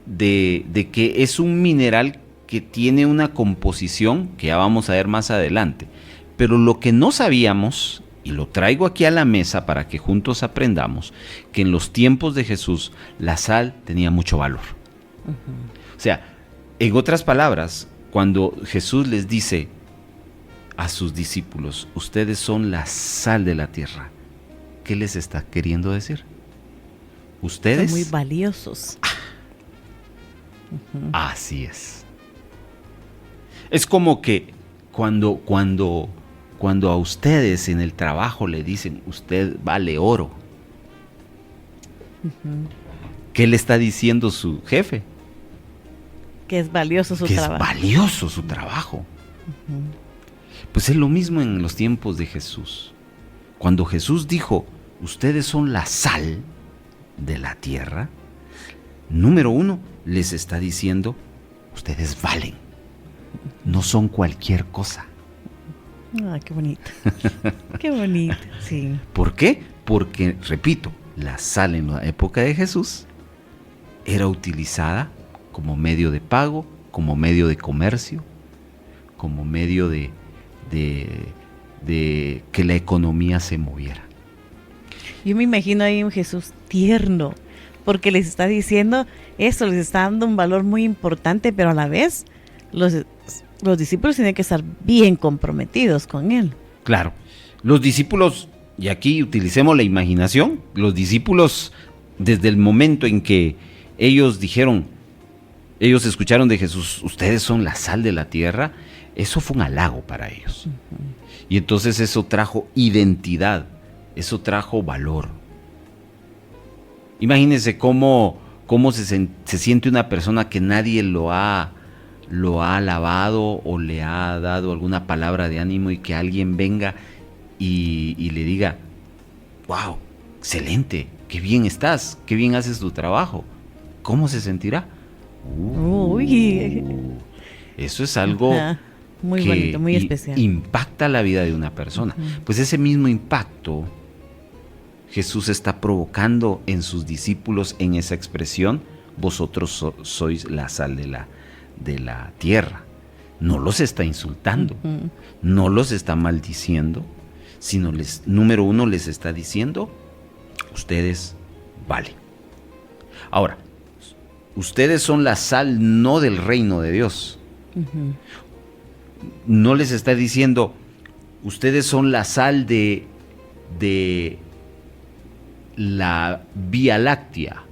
de que es un mineral que tiene una composición que ya vamos a ver más adelante. Pero lo que no sabíamos, y lo traigo aquí a la mesa para que juntos aprendamos, que en los tiempos de Jesús la sal tenía mucho valor. O sea, en otras palabras, cuando Jesús les dice a sus discípulos, ustedes son la sal de la tierra, ¿qué les está queriendo decir? Ustedes... Son muy valiosos. Así es. Es como que cuando a ustedes en el trabajo le dicen, usted vale oro. ¿Qué le está diciendo su jefe? Que es valioso su Que trabajo. es valioso su trabajo. Pues es lo mismo en los tiempos de Jesús. Cuando Jesús dijo, ustedes son la sal de la tierra, número 1, les está diciendo, ustedes valen. No son cualquier cosa. Ah, qué bonito. Qué bonito, sí. ¿Por qué? Porque, repito, la sal en la época de Jesús era utilizada como medio de pago, como medio de comercio, como medio de que la economía se moviera. Yo me imagino ahí un Jesús tierno, porque les está diciendo eso, les está dando un valor muy importante, pero a la vez los discípulos tienen que estar bien comprometidos con él. Claro, los discípulos, y aquí utilicemos la imaginación, los discípulos desde el momento en que ellos escucharon de Jesús, ustedes son la sal de la tierra, eso fue un halago para ellos. Y entonces eso trajo identidad, eso trajo valor. Imagínense cómo se siente una persona que nadie lo ha alabado o le ha dado alguna palabra de ánimo y que alguien venga y le diga, wow, excelente, qué bien estás, qué bien haces tu trabajo. ¿Cómo se sentirá? Uy. Eso es algo muy que bonito, muy especial. impacta la vida de una persona. Pues ese mismo impacto Jesús está provocando en sus discípulos en esa expresión, vosotros sois la sal de la tierra. No los está insultando, no los está maldiciendo, sino número 1 les está diciendo, ustedes valen. Ahora, ustedes son la sal no del reino de Dios. No les está diciendo, ustedes son la sal de la Vía Láctea.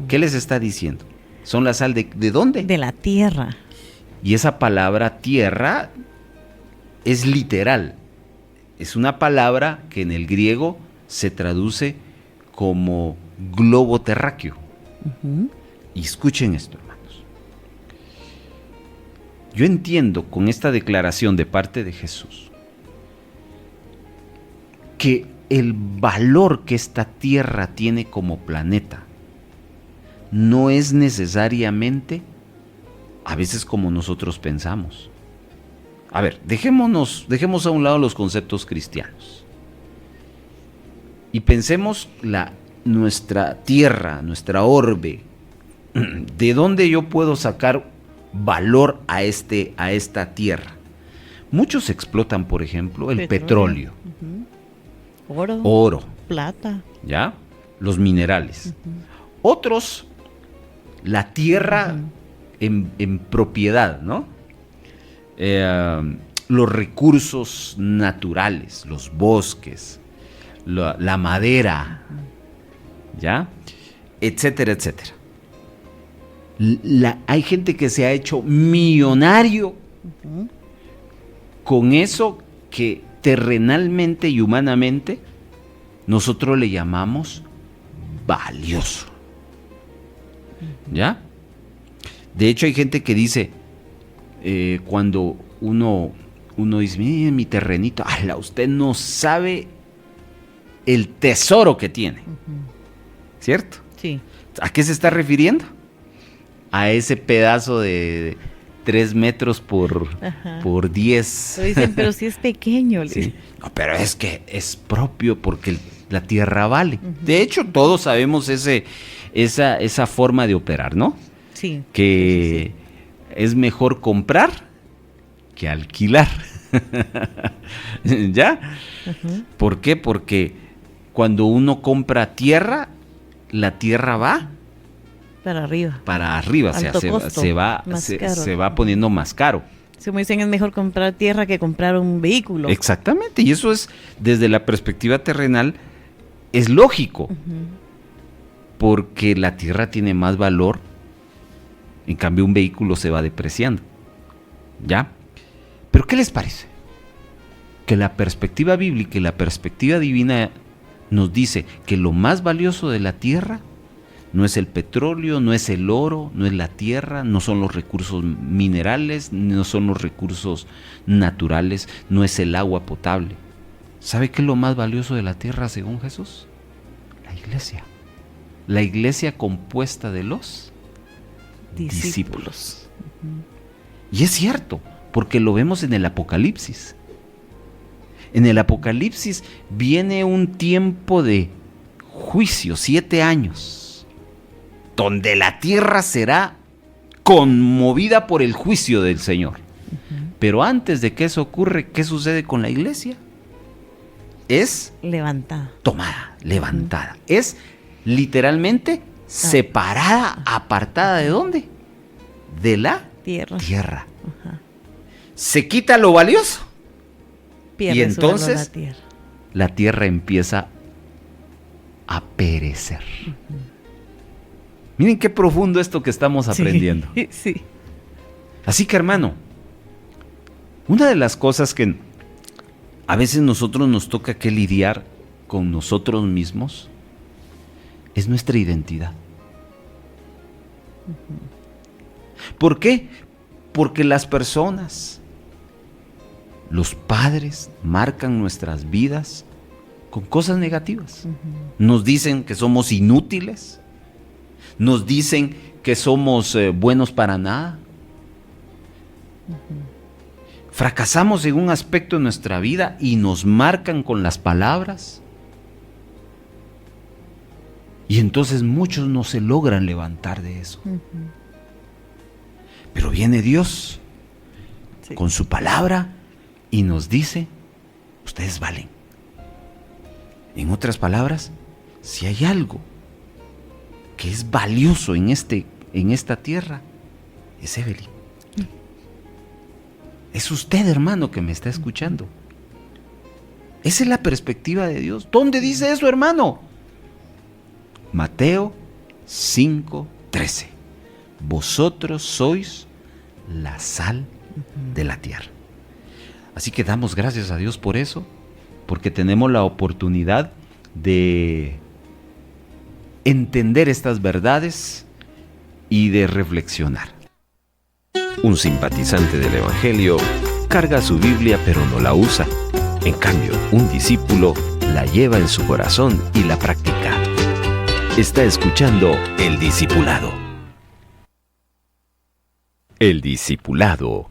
¿Qué les está diciendo? ¿Son la sal de dónde? De la tierra. Y esa palabra tierra es literal. Es una palabra que en el griego se traduce como globo terráqueo. Y escuchen esto, hermanos. Yo entiendo con esta declaración de parte de Jesús que el valor que esta tierra tiene como planeta no es necesariamente a veces como nosotros pensamos. A ver, dejemos a un lado los conceptos cristianos. Y pensemos nuestra tierra, nuestra orbe. ¿De dónde yo puedo sacar valor a esta tierra? Muchos explotan, por ejemplo, el petróleo. Oro. Plata. ¿Ya? Los minerales. Otros, la tierra en propiedad, ¿no? Los recursos naturales, los bosques, la madera, ¿ya? Etcétera, etcétera. Hay gente que se ha hecho millonario con eso que terrenalmente y humanamente nosotros le llamamos valioso. ¿Ya? De hecho, hay gente que dice, cuando uno dice, mire mi terrenito, ¡ala! Usted no sabe el tesoro que tiene. ¿Cierto? Sí. ¿A qué se está refiriendo? A ese pedazo de 3 metros por 10. Pero dicen, pero si es pequeño. Sí. No, pero es que es propio porque la tierra vale. De hecho, todos sabemos esa forma de operar, ¿no? Sí. Que es mejor comprar que alquilar. ¿Ya? ¿Por qué? Porque cuando uno compra tierra, la tierra va para arriba. Para arriba, se va poniendo más caro. Como dicen, es mejor comprar tierra que comprar un vehículo. Exactamente, y eso es, desde la perspectiva terrenal, es lógico. Porque la tierra tiene más valor, en cambio un vehículo se va depreciando. ¿Ya? Pero ¿qué les parece? Que la perspectiva bíblica y la perspectiva divina nos dice que lo más valioso de la tierra no es el petróleo, no es el oro, no es la tierra, no son los recursos minerales, no son los recursos naturales, no es el agua potable. ¿Sabe qué es lo más valioso de la tierra según Jesús? La iglesia. La iglesia compuesta de los discípulos. Y es cierto, porque lo vemos en el Apocalipsis. En el Apocalipsis viene un tiempo de juicio, 7 años. Donde la tierra será conmovida por el juicio del Señor. Pero antes de que eso ocurra, ¿qué sucede con la iglesia? Es levantada. Tomada, levantada. Es literalmente separada, apartada ¿de dónde? De la tierra. Se quita lo valioso. Pierde y entonces la tierra empieza a perecer. Miren qué profundo esto que estamos aprendiendo. Sí. Así que, hermano, una de las cosas que a veces nosotros nos toca que lidiar con nosotros mismos es nuestra identidad. ¿Por qué? Porque las personas, los padres, marcan nuestras vidas con cosas negativas. Nos dicen que somos inútiles. Nos dicen que somos buenos para nada. Fracasamos en un aspecto de nuestra vida y nos marcan con las palabras. Y entonces muchos no se logran levantar de eso. Pero viene Dios con su palabra y nos dice, ustedes valen. En otras palabras, si hay algo que es valioso en esta tierra, es Evelyn. Es usted, hermano, que me está escuchando. Esa es la perspectiva de Dios. ¿Dónde dice eso, hermano? Mateo 5:13. Vosotros sois la sal de la tierra. Así que damos gracias a Dios por eso, porque tenemos la oportunidad de entender estas verdades y de reflexionar. Un simpatizante del Evangelio carga su Biblia pero no la usa. En cambio, un discípulo la lleva en su corazón y la practica. Está escuchando El Discipulado. El Discipulado.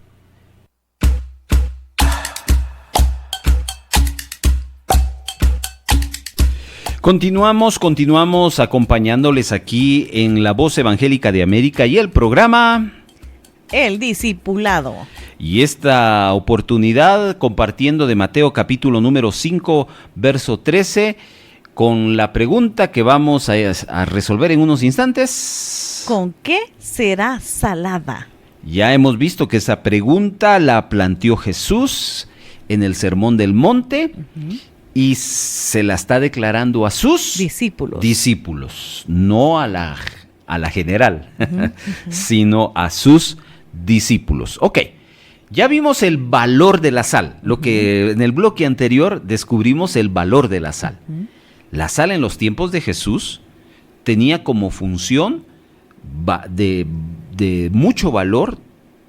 Continuamos acompañándoles aquí en La Voz Evangélica de América y el programa El Discipulado. Y esta oportunidad compartiendo de Mateo capítulo número 5, verso 13, con la pregunta que vamos a resolver en unos instantes. ¿Con qué será salada? Ya hemos visto que esa pregunta la planteó Jesús en el Sermón del Monte y se la está declarando a sus discípulos, no a la general, sino a sus discípulos. Ok, ya vimos el valor de la sal, lo que en el bloque anterior descubrimos el valor de la sal. La sal en los tiempos de Jesús tenía como función de mucho valor,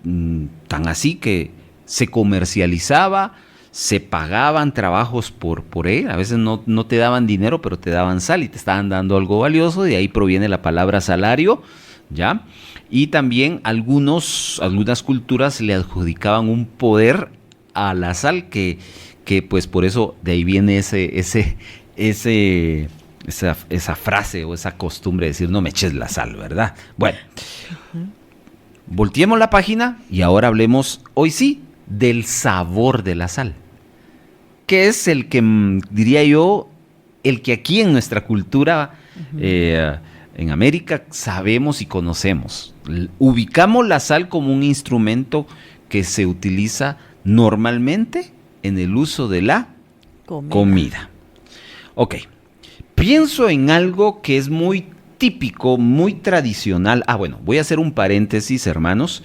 tan así que se comercializaba, se pagaban trabajos por él. A veces no te daban dinero, pero te daban sal y te estaban dando algo valioso, de ahí proviene la palabra salario, ¿ya? Y también algunas culturas le adjudicaban un poder a la sal que pues por eso de ahí viene esa frase o esa costumbre de decir no me eches la sal, ¿verdad? Bueno, volteemos la página y ahora hablemos, hoy sí, del sabor de la sal, que es el que, diría yo, el que aquí en nuestra cultura, en América, sabemos y conocemos. Ubicamos la sal como un instrumento que se utiliza normalmente en el uso de la comida. Ok, pienso en algo que es muy típico, muy tradicional. Bueno, voy a hacer un paréntesis, hermanos.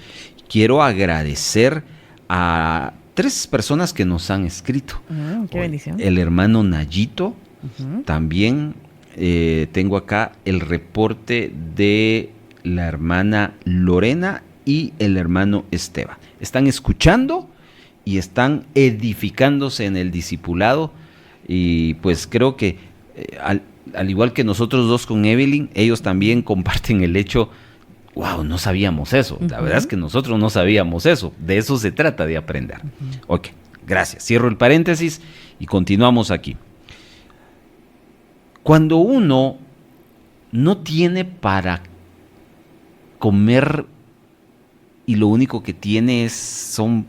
Quiero agradecer a 3 personas que nos han escrito. ¡Qué bendición! El hermano Nayito, también tengo acá el reporte de la hermana Lorena y el hermano Esteban. Están escuchando y están edificándose en el discipulado y pues creo que al igual que nosotros dos con Evelyn, ellos también comparten el hecho. ¡Wow! No sabíamos eso. La verdad es que nosotros no sabíamos eso. De eso se trata, de aprender. Ok, gracias. Cierro el paréntesis y continuamos aquí. Cuando uno no tiene para comer y lo único que tiene son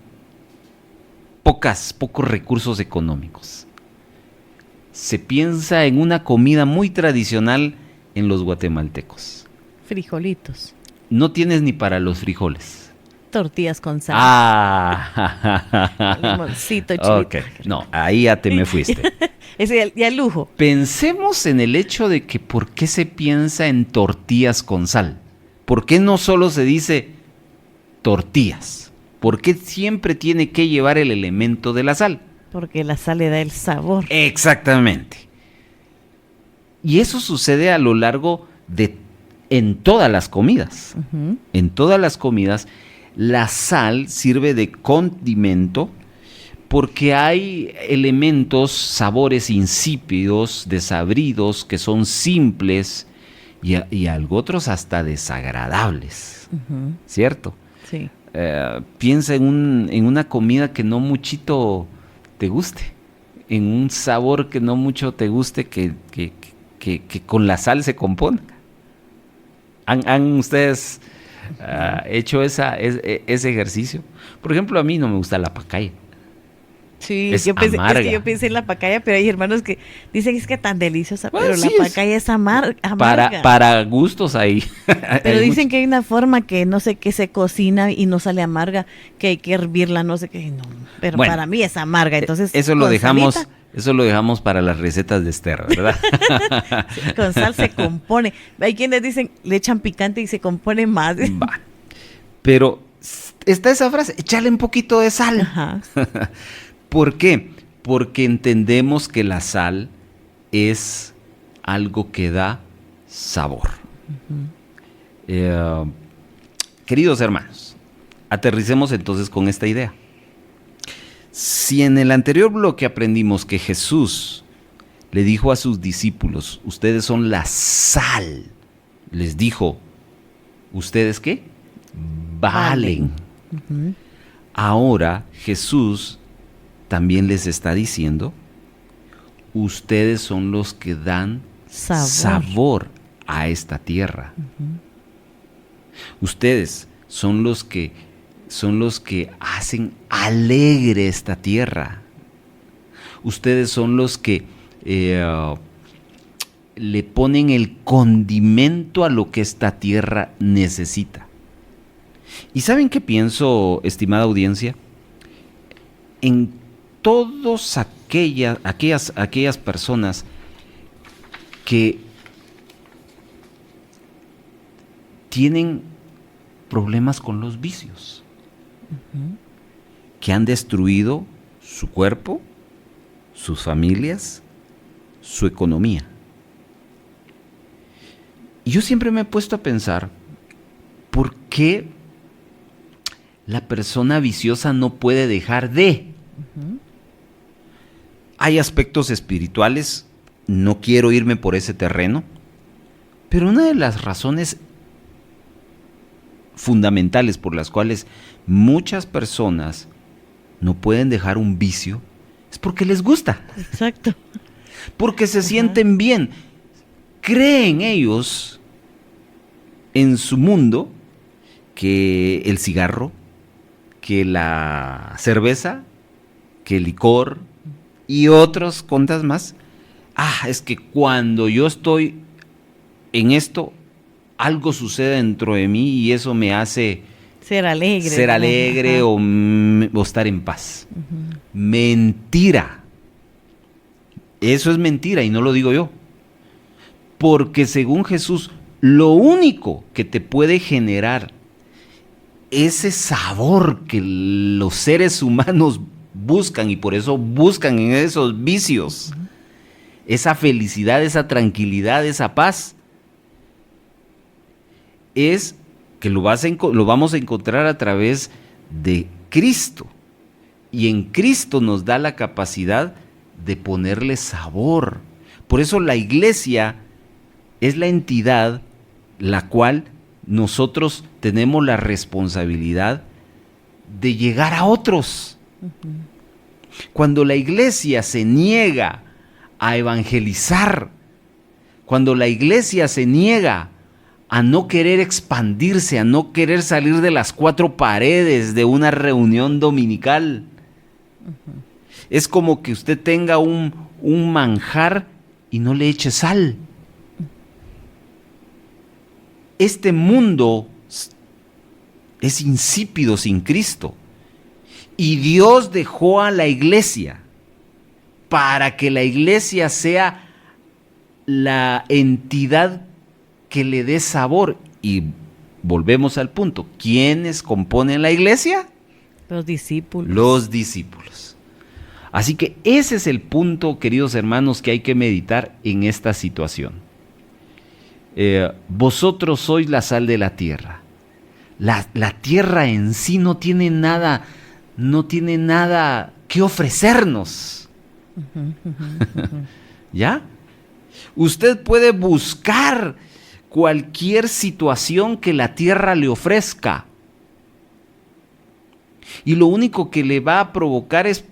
pocos recursos económicos, se piensa en una comida muy tradicional en los guatemaltecos. Frijolitos. No tienes ni para los frijoles. Tortillas con sal. Limoncito, chilito. Ok, no, ahí ya te me fuiste. Ese ya el lujo. Pensemos en el hecho de que ¿por qué se piensa en tortillas con sal? ¿Por qué no solo se dice tortillas? ¿Por qué siempre tiene que llevar el elemento de la sal? Porque la sal le da el sabor. Exactamente. Y eso sucede a lo largo en todas las comidas. En todas las comidas, la sal sirve de condimento porque hay elementos, sabores insípidos, desabridos, que son simples y algo otros hasta desagradables. ¿Cierto? Sí. Piensa en una comida que no muchito te guste, en un sabor que no mucho te guste, que con la sal se componga. ¿Han ustedes hecho ese ejercicio? Por ejemplo, a mí no me gusta la pacaya. Sí, es yo amarga. yo pensé en la pacaya, pero hay hermanos que dicen es que tan deliciosa, Bueno, pero sí, la pacaya es amarga. Para gustos ahí. Pero dicen que hay una forma que no sé qué se cocina y no sale amarga, que hay que hervirla, no sé qué. No, pero bueno, para mí es amarga, entonces eso lo dejamos para las recetas de Esther, ¿verdad? Sí, con sal se compone. Hay quienes dicen le echan picante y se compone más. Va. Pero está esa frase, échale un poquito de sal. Ajá. ¿Por qué? Porque entendemos que la sal es algo que da sabor. Queridos hermanos, aterricemos entonces con esta idea. Si en el anterior bloque aprendimos que Jesús le dijo a sus discípulos, ustedes son la sal, les dijo, ¿ustedes qué? Valen. Ahora Jesús también les está diciendo, ustedes son los que dan sabor a esta tierra. Ustedes son los que hacen alegre esta tierra. Ustedes son los que le ponen el condimento a lo que esta tierra necesita. ¿Y saben qué pienso, estimada audiencia? En todas aquellas personas que tienen problemas con los vicios, que han destruido su cuerpo, sus familias, su economía. Y yo siempre me he puesto a pensar, ¿por qué la persona viciosa no puede dejar de? Hay aspectos espirituales, no quiero irme por ese terreno, pero una de las razones fundamentales por las cuales muchas personas no pueden dejar un vicio es porque les gusta. Exacto. Porque se sienten bien. Creen ellos en su mundo que el cigarro, que la cerveza, que el licor y otras contas más. Es que cuando yo estoy en esto, algo sucede dentro de mí y eso me hace ser alegre o estar en paz. Mentira. Eso es mentira y no lo digo yo. Porque según Jesús, lo único que te puede generar ese sabor que los seres humanos buscan y por eso buscan en esos vicios, esa felicidad, esa tranquilidad, esa paz, es que lo vamos a encontrar a través de Cristo. Y en Cristo nos da la capacidad de ponerle sabor. Por eso la iglesia es la entidad la cual nosotros tenemos la responsabilidad de llegar a otros. Cuando la iglesia se niega a evangelizar, cuando la iglesia se niega a no querer expandirse, a no querer salir de las cuatro paredes de una reunión dominical, es como que usted tenga un manjar y no le eche sal. Este mundo es insípido sin Cristo. Y Dios dejó a la iglesia para que la iglesia sea la entidad que le dé sabor. Y volvemos al punto. ¿Quiénes componen la iglesia? Los discípulos. Los discípulos. Así que ese es el punto, queridos hermanos, que hay que meditar en esta situación. Vosotros sois la sal de la tierra. La tierra en sí no tiene nada que ofrecernos. ¿Ya? Usted puede buscar cualquier situación que la tierra le ofrezca. Y lo único que le va a provocar es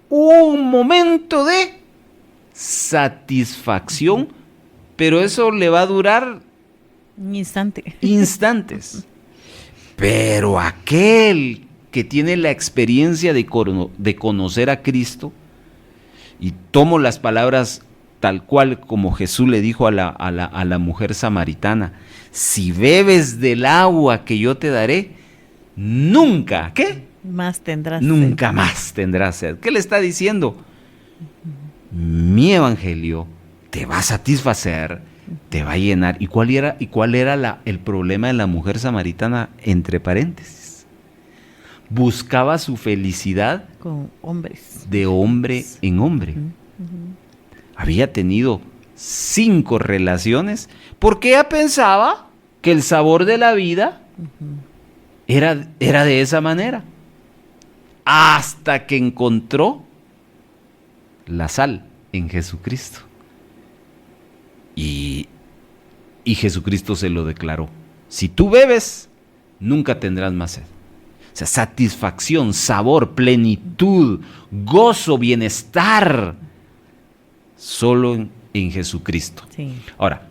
un momento de satisfacción, pero eso le va a durar un instante. Instantes. Pero aquel que tiene la experiencia de conocer a Cristo, y tomo las palabras tal cual como Jesús le dijo a la mujer samaritana: si bebes del agua que yo te daré, nunca, ¿qué? Más tendrás nunca sed. Más tendrás sed. ¿Qué le está diciendo? Mi evangelio te va a satisfacer, te va a llenar. ¿Y cuál era el problema de la mujer samaritana? Entre paréntesis, buscaba su felicidad con hombres, de hombre en hombre. Había tenido 5 relaciones porque ella pensaba que el sabor de la vida era de esa manera, hasta que encontró la sal en Jesucristo. Y Jesucristo se lo declaró: si tú bebes, nunca tendrás más sed. O sea, satisfacción, sabor, plenitud, gozo, bienestar, solo en Jesucristo. Sí. Ahora,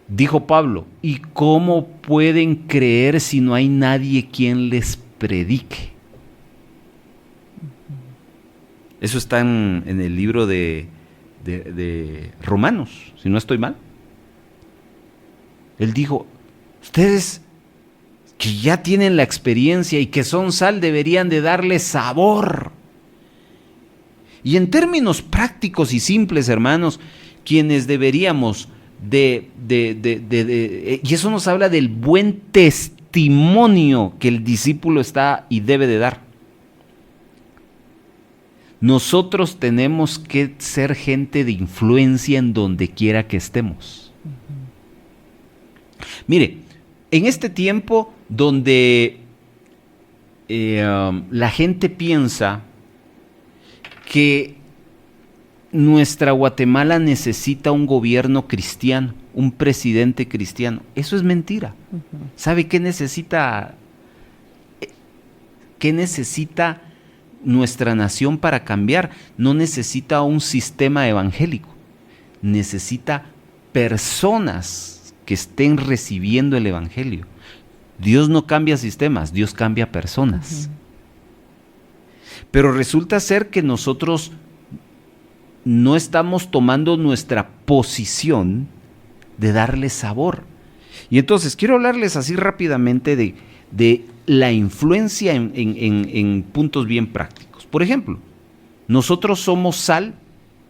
dijo Pablo, ¿y cómo pueden creer si no hay nadie quien les predique? Eso está en el libro de Romanos, si no estoy mal. Él dijo, ustedes que ya tienen la experiencia y que son sal deberían de darle sabor. Y en términos prácticos y simples, hermanos, quienes deberíamos y eso nos habla del buen testimonio que el discípulo está y debe de dar. Nosotros tenemos que ser gente de influencia en donde quiera que estemos. Mire, en este tiempo donde la gente piensa que nuestra Guatemala necesita un gobierno cristiano, un presidente cristiano, eso es mentira. ¿Sabe qué necesita? ¿Qué necesita nuestra nación para cambiar? No necesita un sistema evangélico, necesita personas que estén recibiendo el evangelio. Dios no cambia sistemas, Dios cambia personas. Pero resulta ser que nosotros no estamos tomando nuestra posición de darle sabor. Y entonces quiero hablarles así rápidamente de la influencia en puntos bien prácticos. Por ejemplo, nosotros somos sal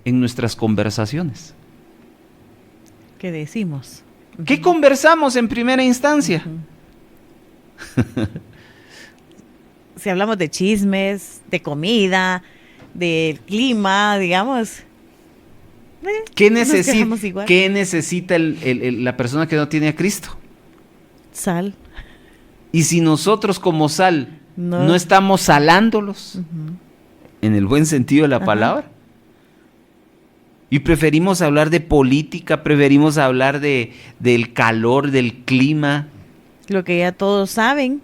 en nuestras conversaciones. ¿Qué decimos? ¿Qué conversamos en primera instancia? Si hablamos de chismes, de comida, del clima, digamos. ¿Qué necesita la persona que no tiene a Cristo? Sal. Y si nosotros como sal no estamos salándolos, en el buen sentido de la palabra, y preferimos hablar de política, preferimos hablar del calor, del clima. Lo que ya todos saben.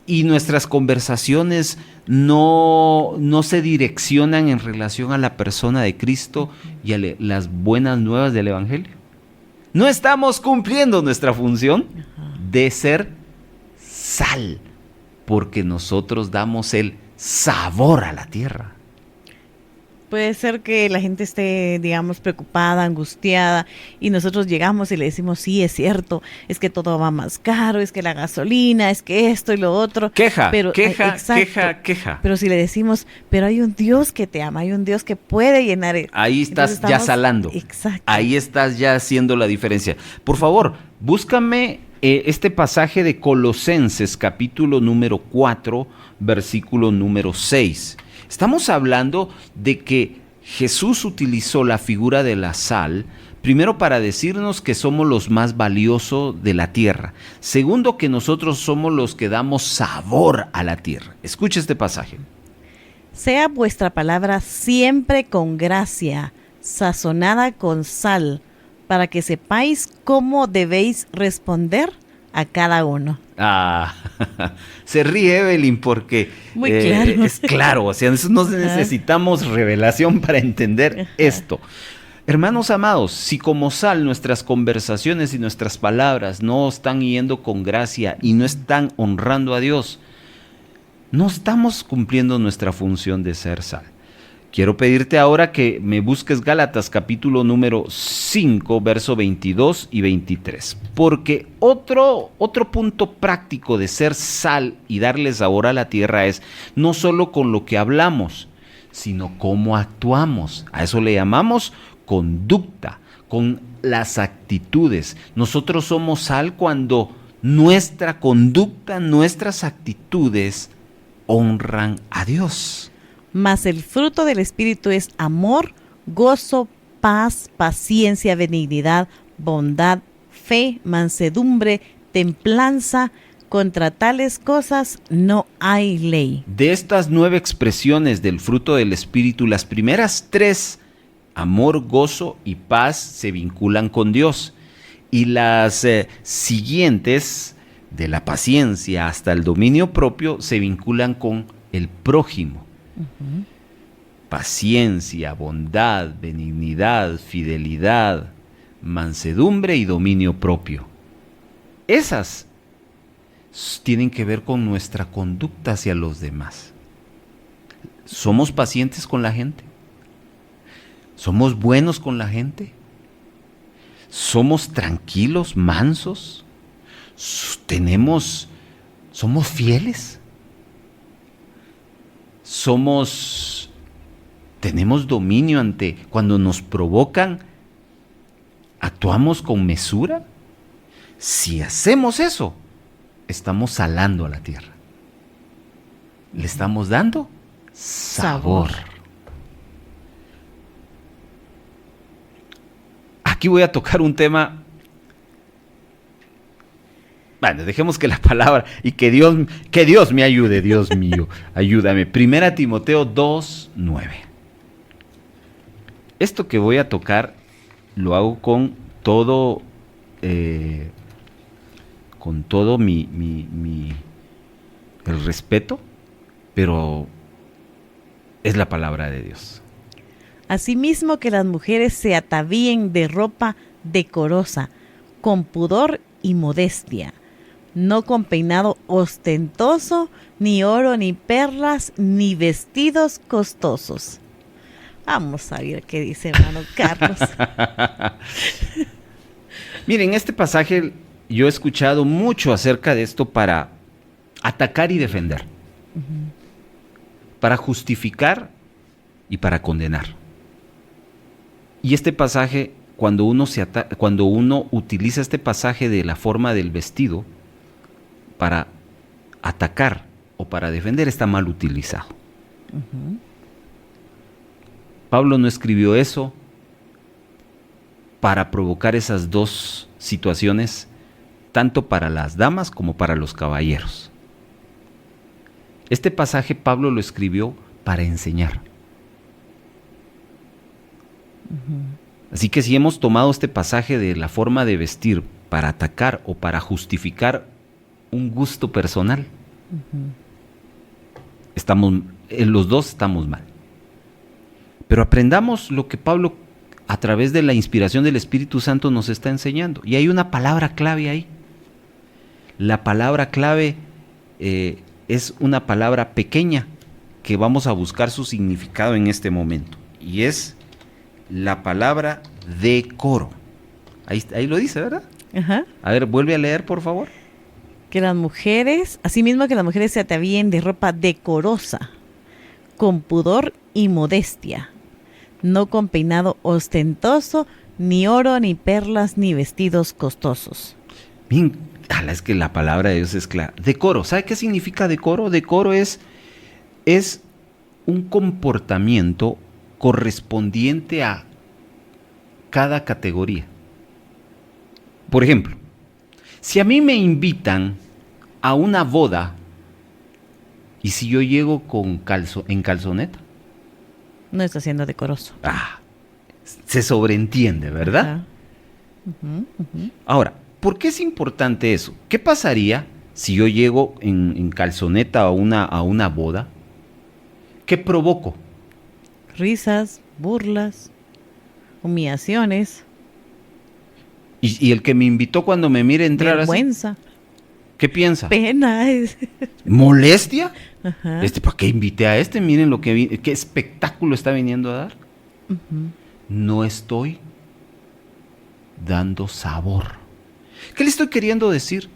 Y nuestras conversaciones no se direccionan en relación a la persona de Cristo y a las buenas nuevas del Evangelio. No estamos cumpliendo nuestra función de ser sal, porque nosotros damos el sabor a la tierra. Puede ser que la gente esté, digamos, preocupada, angustiada, y nosotros llegamos y le decimos, sí, es cierto, es que todo va más caro, es que la gasolina, es que esto y lo otro. Queja. Pero si le decimos, pero hay un Dios que te ama, hay un Dios que puede llenar. Ahí estás ya salando. Exacto. Ahí estás ya haciendo la diferencia. Por favor, búscame este pasaje de Colosenses, capítulo número 4, versículo número 6. Estamos hablando de que Jesús utilizó la figura de la sal, primero para decirnos que somos los más valiosos de la tierra. Segundo, que nosotros somos los que damos sabor a la tierra. Escuche este pasaje. Sea vuestra palabra siempre con gracia, sazonada con sal, para que sepáis cómo debéis responder a cada uno. Se ríe Evelyn porque muy claro. Es claro, o sea, no necesitamos revelación para entender esto. Hermanos amados, si como sal nuestras conversaciones y nuestras palabras no están yendo con gracia y no están honrando a Dios, no estamos cumpliendo nuestra función de ser sal. Quiero pedirte ahora que me busques Gálatas capítulo número 5, verso 22 y 23. Porque otro punto práctico de ser sal y darle sabor a la tierra es no solo con lo que hablamos, sino cómo actuamos. A eso le llamamos conducta, con las actitudes. Nosotros somos sal cuando nuestra conducta, nuestras actitudes honran a Dios. Mas el fruto del Espíritu es amor, gozo, paz, paciencia, benignidad, bondad, fe, mansedumbre, templanza. Contra tales cosas no hay ley. De estas 9 expresiones del fruto del Espíritu, las primeras 3, amor, gozo y paz, se vinculan con Dios. Y las siguientes, de la paciencia hasta el dominio propio, se vinculan con el prójimo. paciencia, bondad, benignidad, fidelidad, mansedumbre y dominio propio. Esas tienen que ver con nuestra conducta hacia los demás. ¿Somos pacientes con la gente? ¿Somos buenos con la gente? ¿Somos tranquilos, mansos? ¿Somos fieles? ¿Tenemos dominio ante cuando nos provocan? ¿Actuamos con mesura? Si hacemos eso, estamos salando a la tierra. Le estamos dando sabor. Aquí voy a tocar un tema. Bueno, dejemos que la palabra y que Dios me ayude, Dios mío, ayúdame. 1 Timoteo 2:9. Esto que voy a tocar lo hago con todo el respeto, pero es la palabra de Dios. Asimismo que las mujeres se atavíen de ropa decorosa, con pudor y modestia, no con peinado ostentoso, ni oro, ni perlas, ni vestidos costosos. Vamos a ver qué dice hermano Carlos. Miren, este pasaje yo he escuchado mucho acerca de esto para atacar y defender, para justificar y para condenar. Y este pasaje, cuando uno utiliza este pasaje de la forma del vestido para atacar o para defender, está mal utilizado. Pablo no escribió eso para provocar esas dos situaciones, tanto para las damas como para los caballeros. Este pasaje Pablo lo escribió para enseñar. Así que si hemos tomado este pasaje de la forma de vestir para atacar o para justificar un gusto personal, en los dos estamos mal. Pero aprendamos lo que Pablo, a través de la inspiración del Espíritu Santo, nos está enseñando. Y hay una palabra clave ahí. La palabra clave es una palabra pequeña que vamos a buscar su significado en este momento. Y es la palabra decoro. Ahí lo dice, ¿verdad? Ajá. A ver, vuelve a leer, por favor. Que las mujeres, asimismo que las mujeres se atavíen de ropa decorosa, con pudor y modestia, no con peinado ostentoso, ni oro, ni perlas, ni vestidos costosos. Bien, es que la palabra de Dios es clara. Decoro, ¿sabe qué significa decoro? Decoro es un comportamiento correspondiente a cada categoría. Por ejemplo, si a mí me invitan a una boda y si yo llego en calzoneta, no está siendo decoroso. Se sobreentiende, ¿verdad? Ahora, ¿por qué es importante eso? ¿Qué pasaría si yo llego en calzoneta a una boda? ¿Qué provoco? Risas, burlas, humillaciones. Y el que me invitó cuando me mire entrar vergüenza. Así, ¿qué piensa? Pena. ¿Molestia? Ajá. ¿Para qué invité a este? Miren qué espectáculo está viniendo a dar. No estoy dando sabor. ¿Qué le estoy queriendo decir?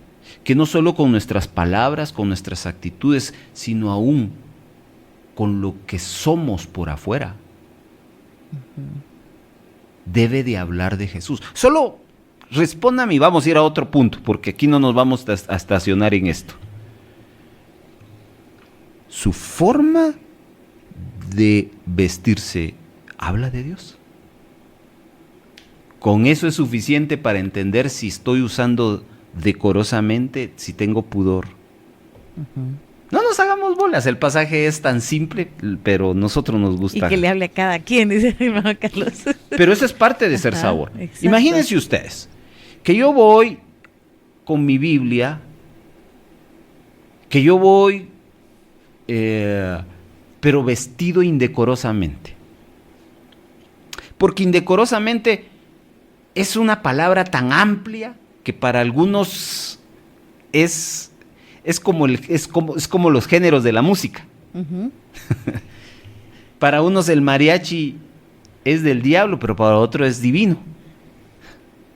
Que no solo con nuestras palabras, con nuestras actitudes, sino aún con lo que somos por afuera, debe de hablar de Jesús. Solo respóndame y vamos a ir a otro punto, porque aquí no nos vamos a estacionar en esto. ¿Su forma de vestirse habla de Dios? ¿Con eso es suficiente para entender si estoy usando decorosamente, si tengo pudor? No nos hagamos bolas, el pasaje es tan simple, pero a nosotros nos gusta. Y que le hable a cada quien, dice el hermano Carlos. Pero eso es parte de ser sabor. Exacto. Imagínense ustedes, que yo voy con mi Biblia, que yo voy pero vestido indecorosamente. Porque indecorosamente es una palabra tan amplia que para algunos es como los géneros de la música. Ujú. Para unos el mariachi es del diablo, pero para otros es divino.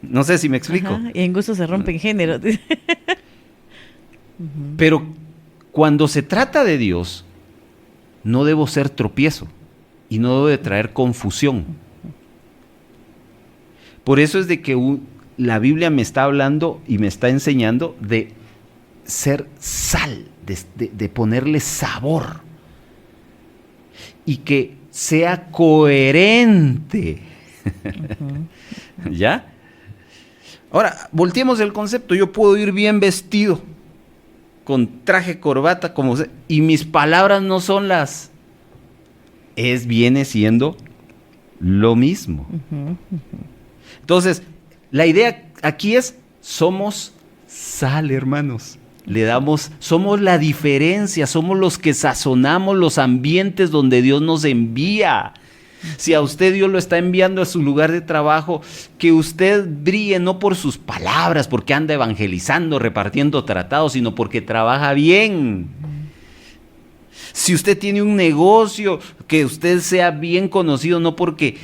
No sé si me explico. Ajá, y en gusto se rompen géneros. Pero cuando se trata de Dios, no debo ser tropiezo y no debo de traer confusión. Por eso es de que la Biblia me está hablando y me está enseñando de ser sal, de ponerle sabor y que sea coherente. ¿Ya? Ahora, volteemos el concepto. Yo puedo ir bien vestido, con traje, corbata, y mis palabras no son viene siendo lo mismo. Entonces, la idea aquí es, somos sal, hermanos. Somos la diferencia, somos los que sazonamos los ambientes donde Dios nos envía. Si a usted Dios lo está enviando a su lugar de trabajo, que usted brille no por sus palabras, porque anda evangelizando, repartiendo tratados, sino porque trabaja bien. Si usted tiene un negocio, que usted sea bien conocido, no porque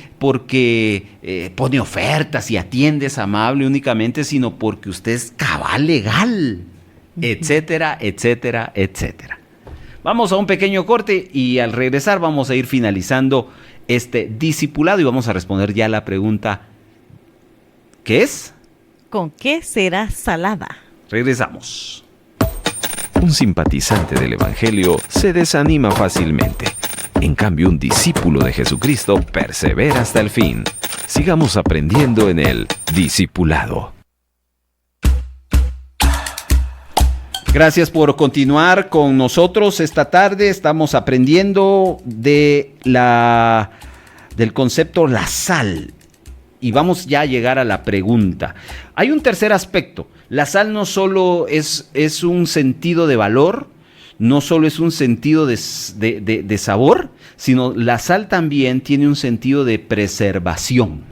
pone ofertas y atiende, es amable únicamente, sino porque usted es cabal legal, etcétera, etcétera, etcétera. Vamos a un pequeño corte y al regresar vamos a ir finalizando este discipulado y vamos a responder ya la pregunta, ¿qué es? ¿Con qué será salada? Regresamos. Un simpatizante del Evangelio se desanima fácilmente. En cambio, un discípulo de Jesucristo persevera hasta el fin. Sigamos aprendiendo en el discipulado. Gracias por continuar con nosotros esta tarde. Estamos aprendiendo del concepto la sal. Y vamos ya a llegar a la pregunta. Hay un tercer aspecto. La sal no solo es un sentido de valor, no solo es un sentido de sabor, sino la sal también tiene un sentido de preservación.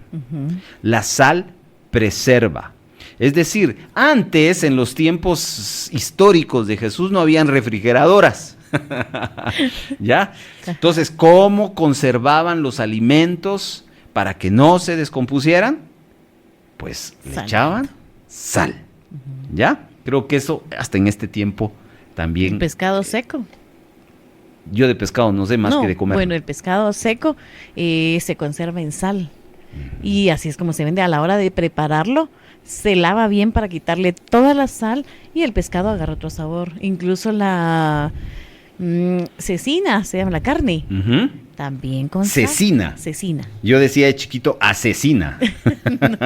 La sal preserva. Es decir, antes, en los tiempos históricos de Jesús, no habían refrigeradoras. ¿Ya? Entonces, ¿cómo conservaban los alimentos para que no se descompusieran? Pues le echaban sal. ¿Ya? Creo que eso hasta en este tiempo también. ¿El pescado seco? Yo de pescado no sé más que de comer. Bueno, el pescado seco se conserva en sal. Y así es como se vende. A la hora de prepararlo, se lava bien para quitarle toda la sal y el pescado agarra otro sabor. Incluso la cecina, se llama la carne. También con cecina. Sal. Cecina. Yo decía de chiquito asesina. No,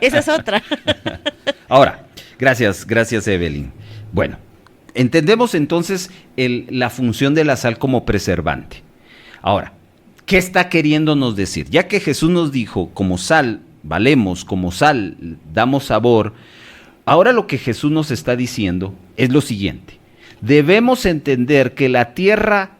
esa es otra. Ahora, gracias Evelyn. Bueno, entendemos entonces la función de la sal como preservante. Ahora, ¿qué está queriéndonos decir? Ya que Jesús nos dijo, como sal valemos, como sal damos sabor, ahora lo que Jesús nos está diciendo es lo siguiente. Debemos entender que la tierra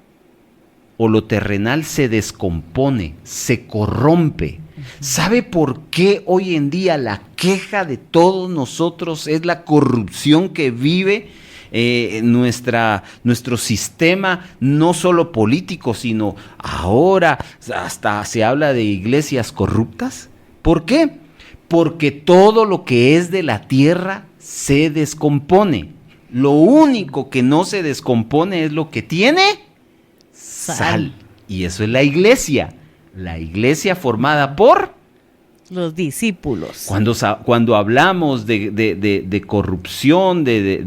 o lo terrenal se descompone, se corrompe. ¿Sabe por qué hoy en día la queja de todos nosotros es la corrupción que vive nuestro sistema, no solo político, sino ahora hasta se habla de iglesias corruptas? ¿Por qué? Porque todo lo que es de la tierra se descompone. Lo único que no se descompone es lo que tiene sal. Y eso es la iglesia. La iglesia formada por los discípulos. Cuando hablamos de corrupción, de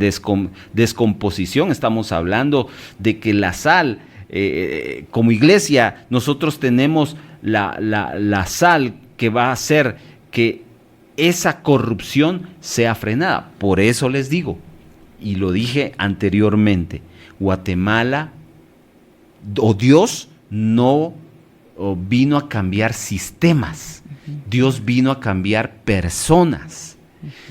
descomposición, estamos hablando de que la sal, como iglesia, nosotros tenemos la sal que va a hacer que esa corrupción sea frenada. Por eso les digo, y lo dije anteriormente, Guatemala, o Dios no vino a cambiar sistemas, Dios vino a cambiar personas.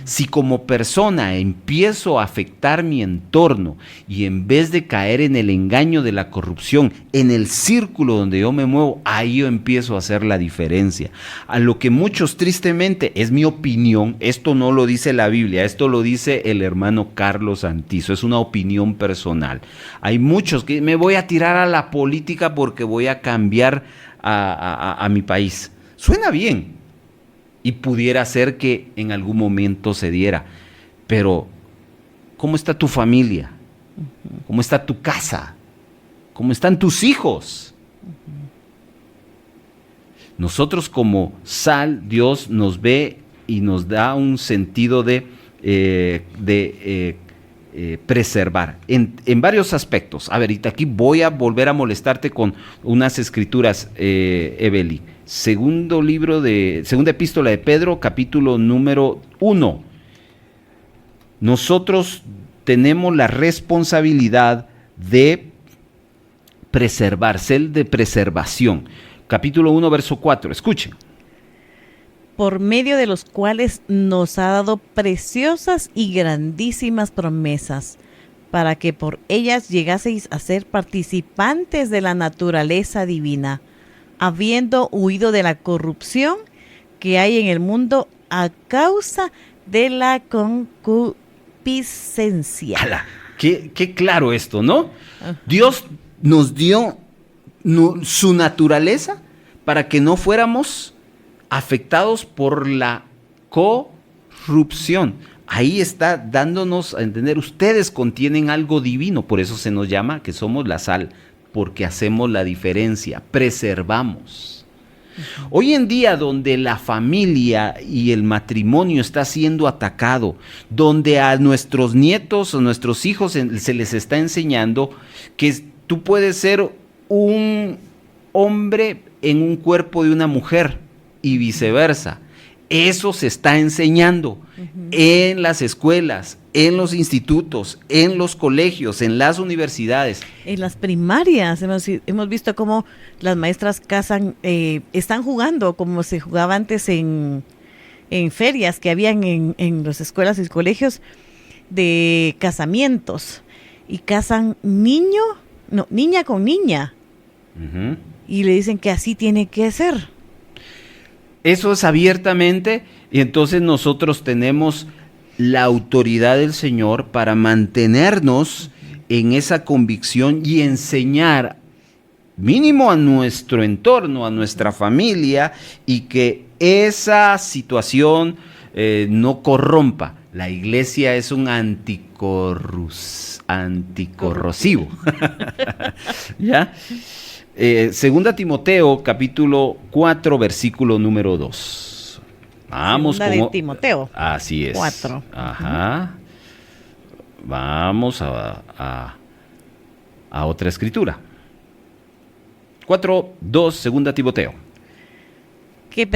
Si como persona empiezo a afectar mi entorno y en vez de caer en el engaño de la corrupción, en el círculo donde yo me muevo, ahí yo empiezo a hacer la diferencia. A lo que muchos tristemente, es mi opinión, esto no lo dice la Biblia, esto lo dice el hermano Carlos Antizo, es una opinión personal. Hay muchos que me voy a tirar a la política porque voy a cambiar a mi país. Suena bien. Y pudiera ser que en algún momento se diera. Pero, ¿cómo está tu familia? ¿Cómo está tu casa? ¿Cómo están tus hijos? Nosotros como sal, Dios nos ve y nos da un sentido de preservar en varios aspectos. A ver, y aquí voy a volver a molestarte con unas escrituras, Evelyn. Segunda epístola de Pedro, capítulo número 1. Nosotros tenemos la responsabilidad de preservar, ser de preservación. Capítulo 1, verso 4. Escuchen. Por medio de los cuales nos ha dado preciosas y grandísimas promesas, para que por ellas llegaseis a ser participantes de la naturaleza divina, habiendo huido de la corrupción que hay en el mundo a causa de la concupiscencia. ¡Hala! Qué claro esto, ¿no? Dios nos dio su naturaleza para que no fuéramos afectados por la corrupción. Ahí está dándonos a entender, ustedes contienen algo divino, por eso se nos llama que somos la sal, porque hacemos la diferencia, preservamos. Hoy en día, donde la familia y el matrimonio está siendo atacado, donde a nuestros nietos o nuestros hijos se les está enseñando que tú puedes ser un hombre en un cuerpo de una mujer y viceversa. Eso se está enseñando en las escuelas, en los institutos, en los colegios, en las universidades. En las primarias hemos visto cómo las maestras están jugando como se jugaba antes en ferias que habían en las escuelas y colegios de casamientos. Y casan niña con niña. Y le dicen que así tiene que ser. Eso es abiertamente, y entonces nosotros tenemos la autoridad del Señor para mantenernos en esa convicción y enseñar mínimo a nuestro entorno, a nuestra familia, y que esa situación no corrompa. La iglesia es un anticorrosivo. ¿Ya? Segunda Timoteo, capítulo 4, versículo número 2. Vamos Segunda de Timoteo. Así es. 4. Ajá. Vamos a otra escritura. 4, 2, Segunda Timoteo. Que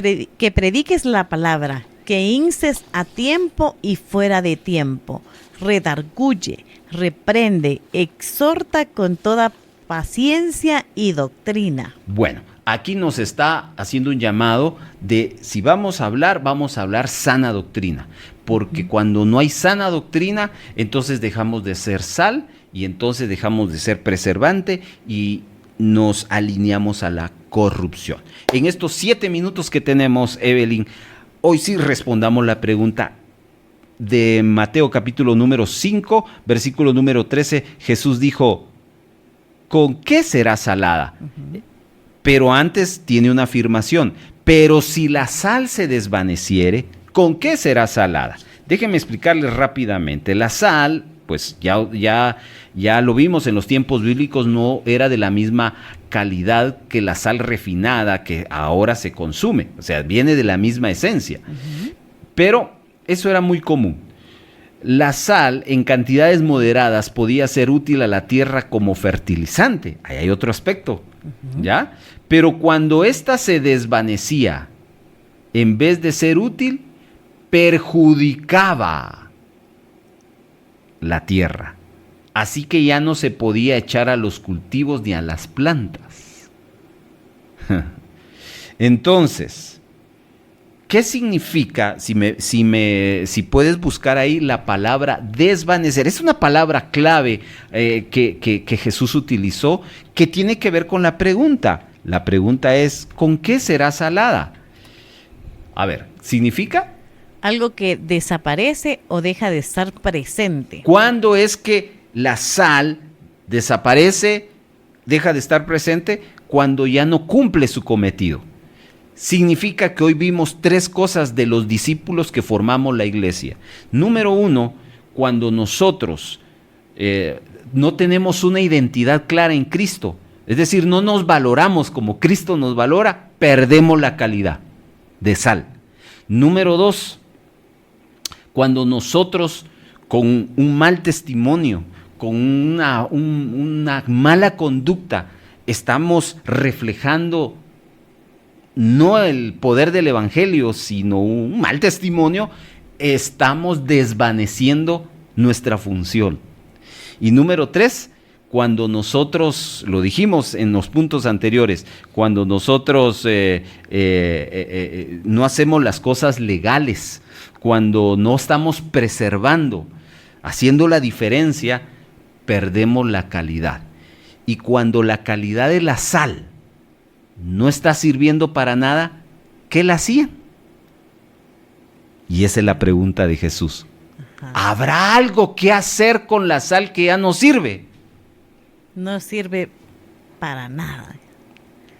prediques la palabra, que instes a tiempo y fuera de tiempo, redarguye, reprende, exhorta con toda paciencia y doctrina. Bueno, aquí nos está haciendo un llamado de si vamos a hablar sana doctrina, porque cuando no hay sana doctrina, entonces dejamos de ser sal y entonces dejamos de ser preservante y nos alineamos a la corrupción. En estos 7 minutos que tenemos, Evelyn, hoy sí respondamos la pregunta de Mateo capítulo número 5, versículo número 13. Jesús dijo: ¿con qué será salada? Pero antes tiene una afirmación: pero si la sal se desvaneciere, ¿con qué será salada? Déjenme explicarles rápidamente. La sal, pues ya lo vimos en los tiempos bíblicos, no era de la misma calidad que la sal refinada que ahora se consume. O sea, viene de la misma esencia. Pero eso era muy común. La sal en cantidades moderadas podía ser útil a la tierra como fertilizante. Ahí hay otro aspecto, ¿ya? Pero cuando ésta se desvanecía, en vez de ser útil, perjudicaba la tierra. Así que ya no se podía echar a los cultivos ni a las plantas. Entonces, ¿Qué significa, si puedes buscar ahí la palabra desvanecer? Es una palabra clave que Jesús utilizó, que tiene que ver con la pregunta. La pregunta es, ¿con qué será salada? A ver, ¿significa? Algo que desaparece o deja de estar presente. ¿Cuándo es que la sal desaparece, deja de estar presente? Cuando ya no cumple su cometido. Significa que hoy vimos 3 cosas de los discípulos que formamos la iglesia. Número 1, cuando nosotros no tenemos una identidad clara en Cristo, es decir, no nos valoramos como Cristo nos valora, perdemos la calidad de sal. Número 2, cuando nosotros con un mal testimonio, con una mala conducta, estamos reflejando no el poder del evangelio, sino un mal testimonio, estamos desvaneciendo nuestra función. Y número 3, cuando nosotros, lo dijimos en los puntos anteriores, cuando nosotros no hacemos las cosas legales, cuando no estamos preservando, haciendo la diferencia, perdemos la calidad. Y cuando la calidad de la sal no está sirviendo para nada, ¿qué la hacían? Y esa es la pregunta de Jesús. Ajá. ¿Habrá algo que hacer con la sal que ya no sirve? No sirve para nada,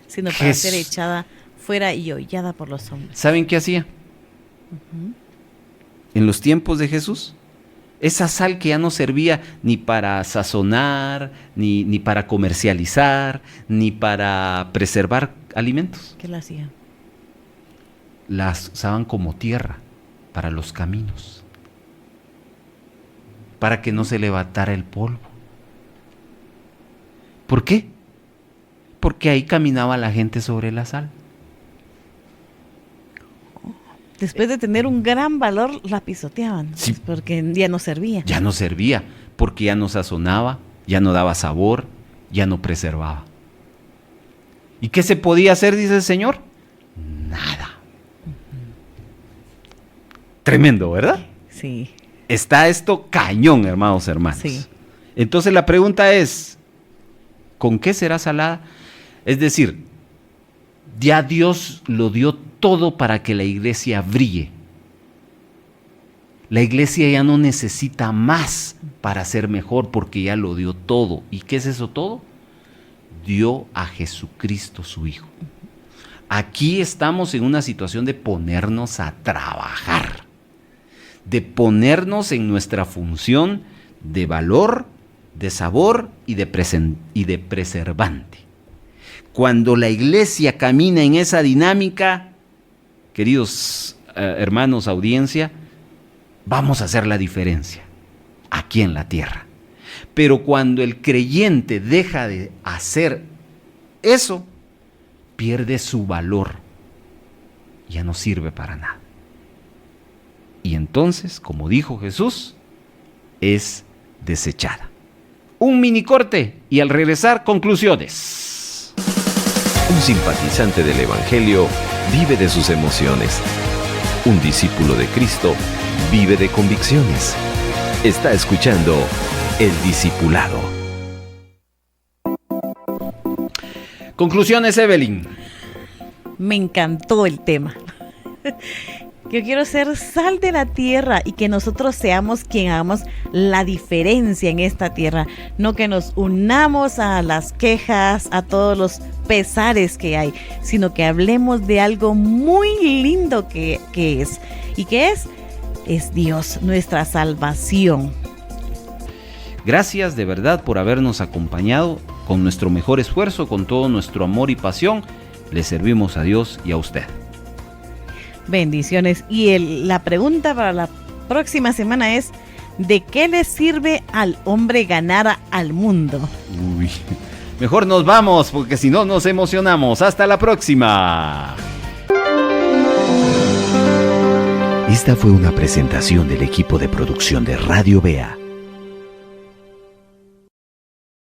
sino para ser echada fuera y hollada por los hombres. ¿Saben qué hacía? En los tiempos de Jesús, esa sal que ya no servía ni para sazonar, ni para comercializar, ni para preservar alimentos. ¿Qué la hacían? Las usaban como tierra para los caminos, para que no se levantara el polvo. ¿Por qué? Porque ahí caminaba la gente sobre la sal. Después de tener un gran valor, la pisoteaban, sí, porque ya no servía. Ya no servía, porque ya no sazonaba, ya no daba sabor, ya no preservaba. ¿Y qué se podía hacer, dice el Señor? Nada. Tremendo, ¿verdad? Sí. Está esto cañón, hermanos, hermanas. Sí. Entonces la pregunta es, ¿con qué será salada? Es decir, ya Dios lo dio todo para que la iglesia brille. La iglesia ya no necesita más para ser mejor porque ya lo dio todo. ¿Y qué es eso todo? Dio a Jesucristo su Hijo. Aquí estamos en una situación de ponernos a trabajar, de ponernos en nuestra función de valor, de sabor y de preservante. Cuando la iglesia camina en esa dinámica, queridos hermanos, audiencia, vamos a hacer la diferencia aquí en la tierra. Pero cuando el creyente deja de hacer eso, pierde su valor, ya no sirve para nada. Y entonces, como dijo Jesús, es desechada. Un mini corte y al regresar, conclusiones. Un simpatizante del Evangelio vive de sus emociones. Un discípulo de Cristo vive de convicciones. Está escuchando El Discipulado. Conclusiones, Evelyn. Me encantó el tema. Yo quiero ser sal de la tierra y que nosotros seamos quien hagamos la diferencia en esta tierra. No que nos unamos a las quejas, a todos los pesares que hay, sino que hablemos de algo muy lindo que es. ¿Y qué es? Es Dios, nuestra salvación. Gracias de verdad por habernos acompañado con nuestro mejor esfuerzo, con todo nuestro amor y pasión. Le servimos a Dios y a usted. Bendiciones. Y la pregunta para la próxima semana es: ¿de qué le sirve al hombre ganar al mundo? Uy, mejor nos vamos porque si no nos emocionamos. Hasta la próxima. Esta fue una presentación del equipo de producción de Radio Bea.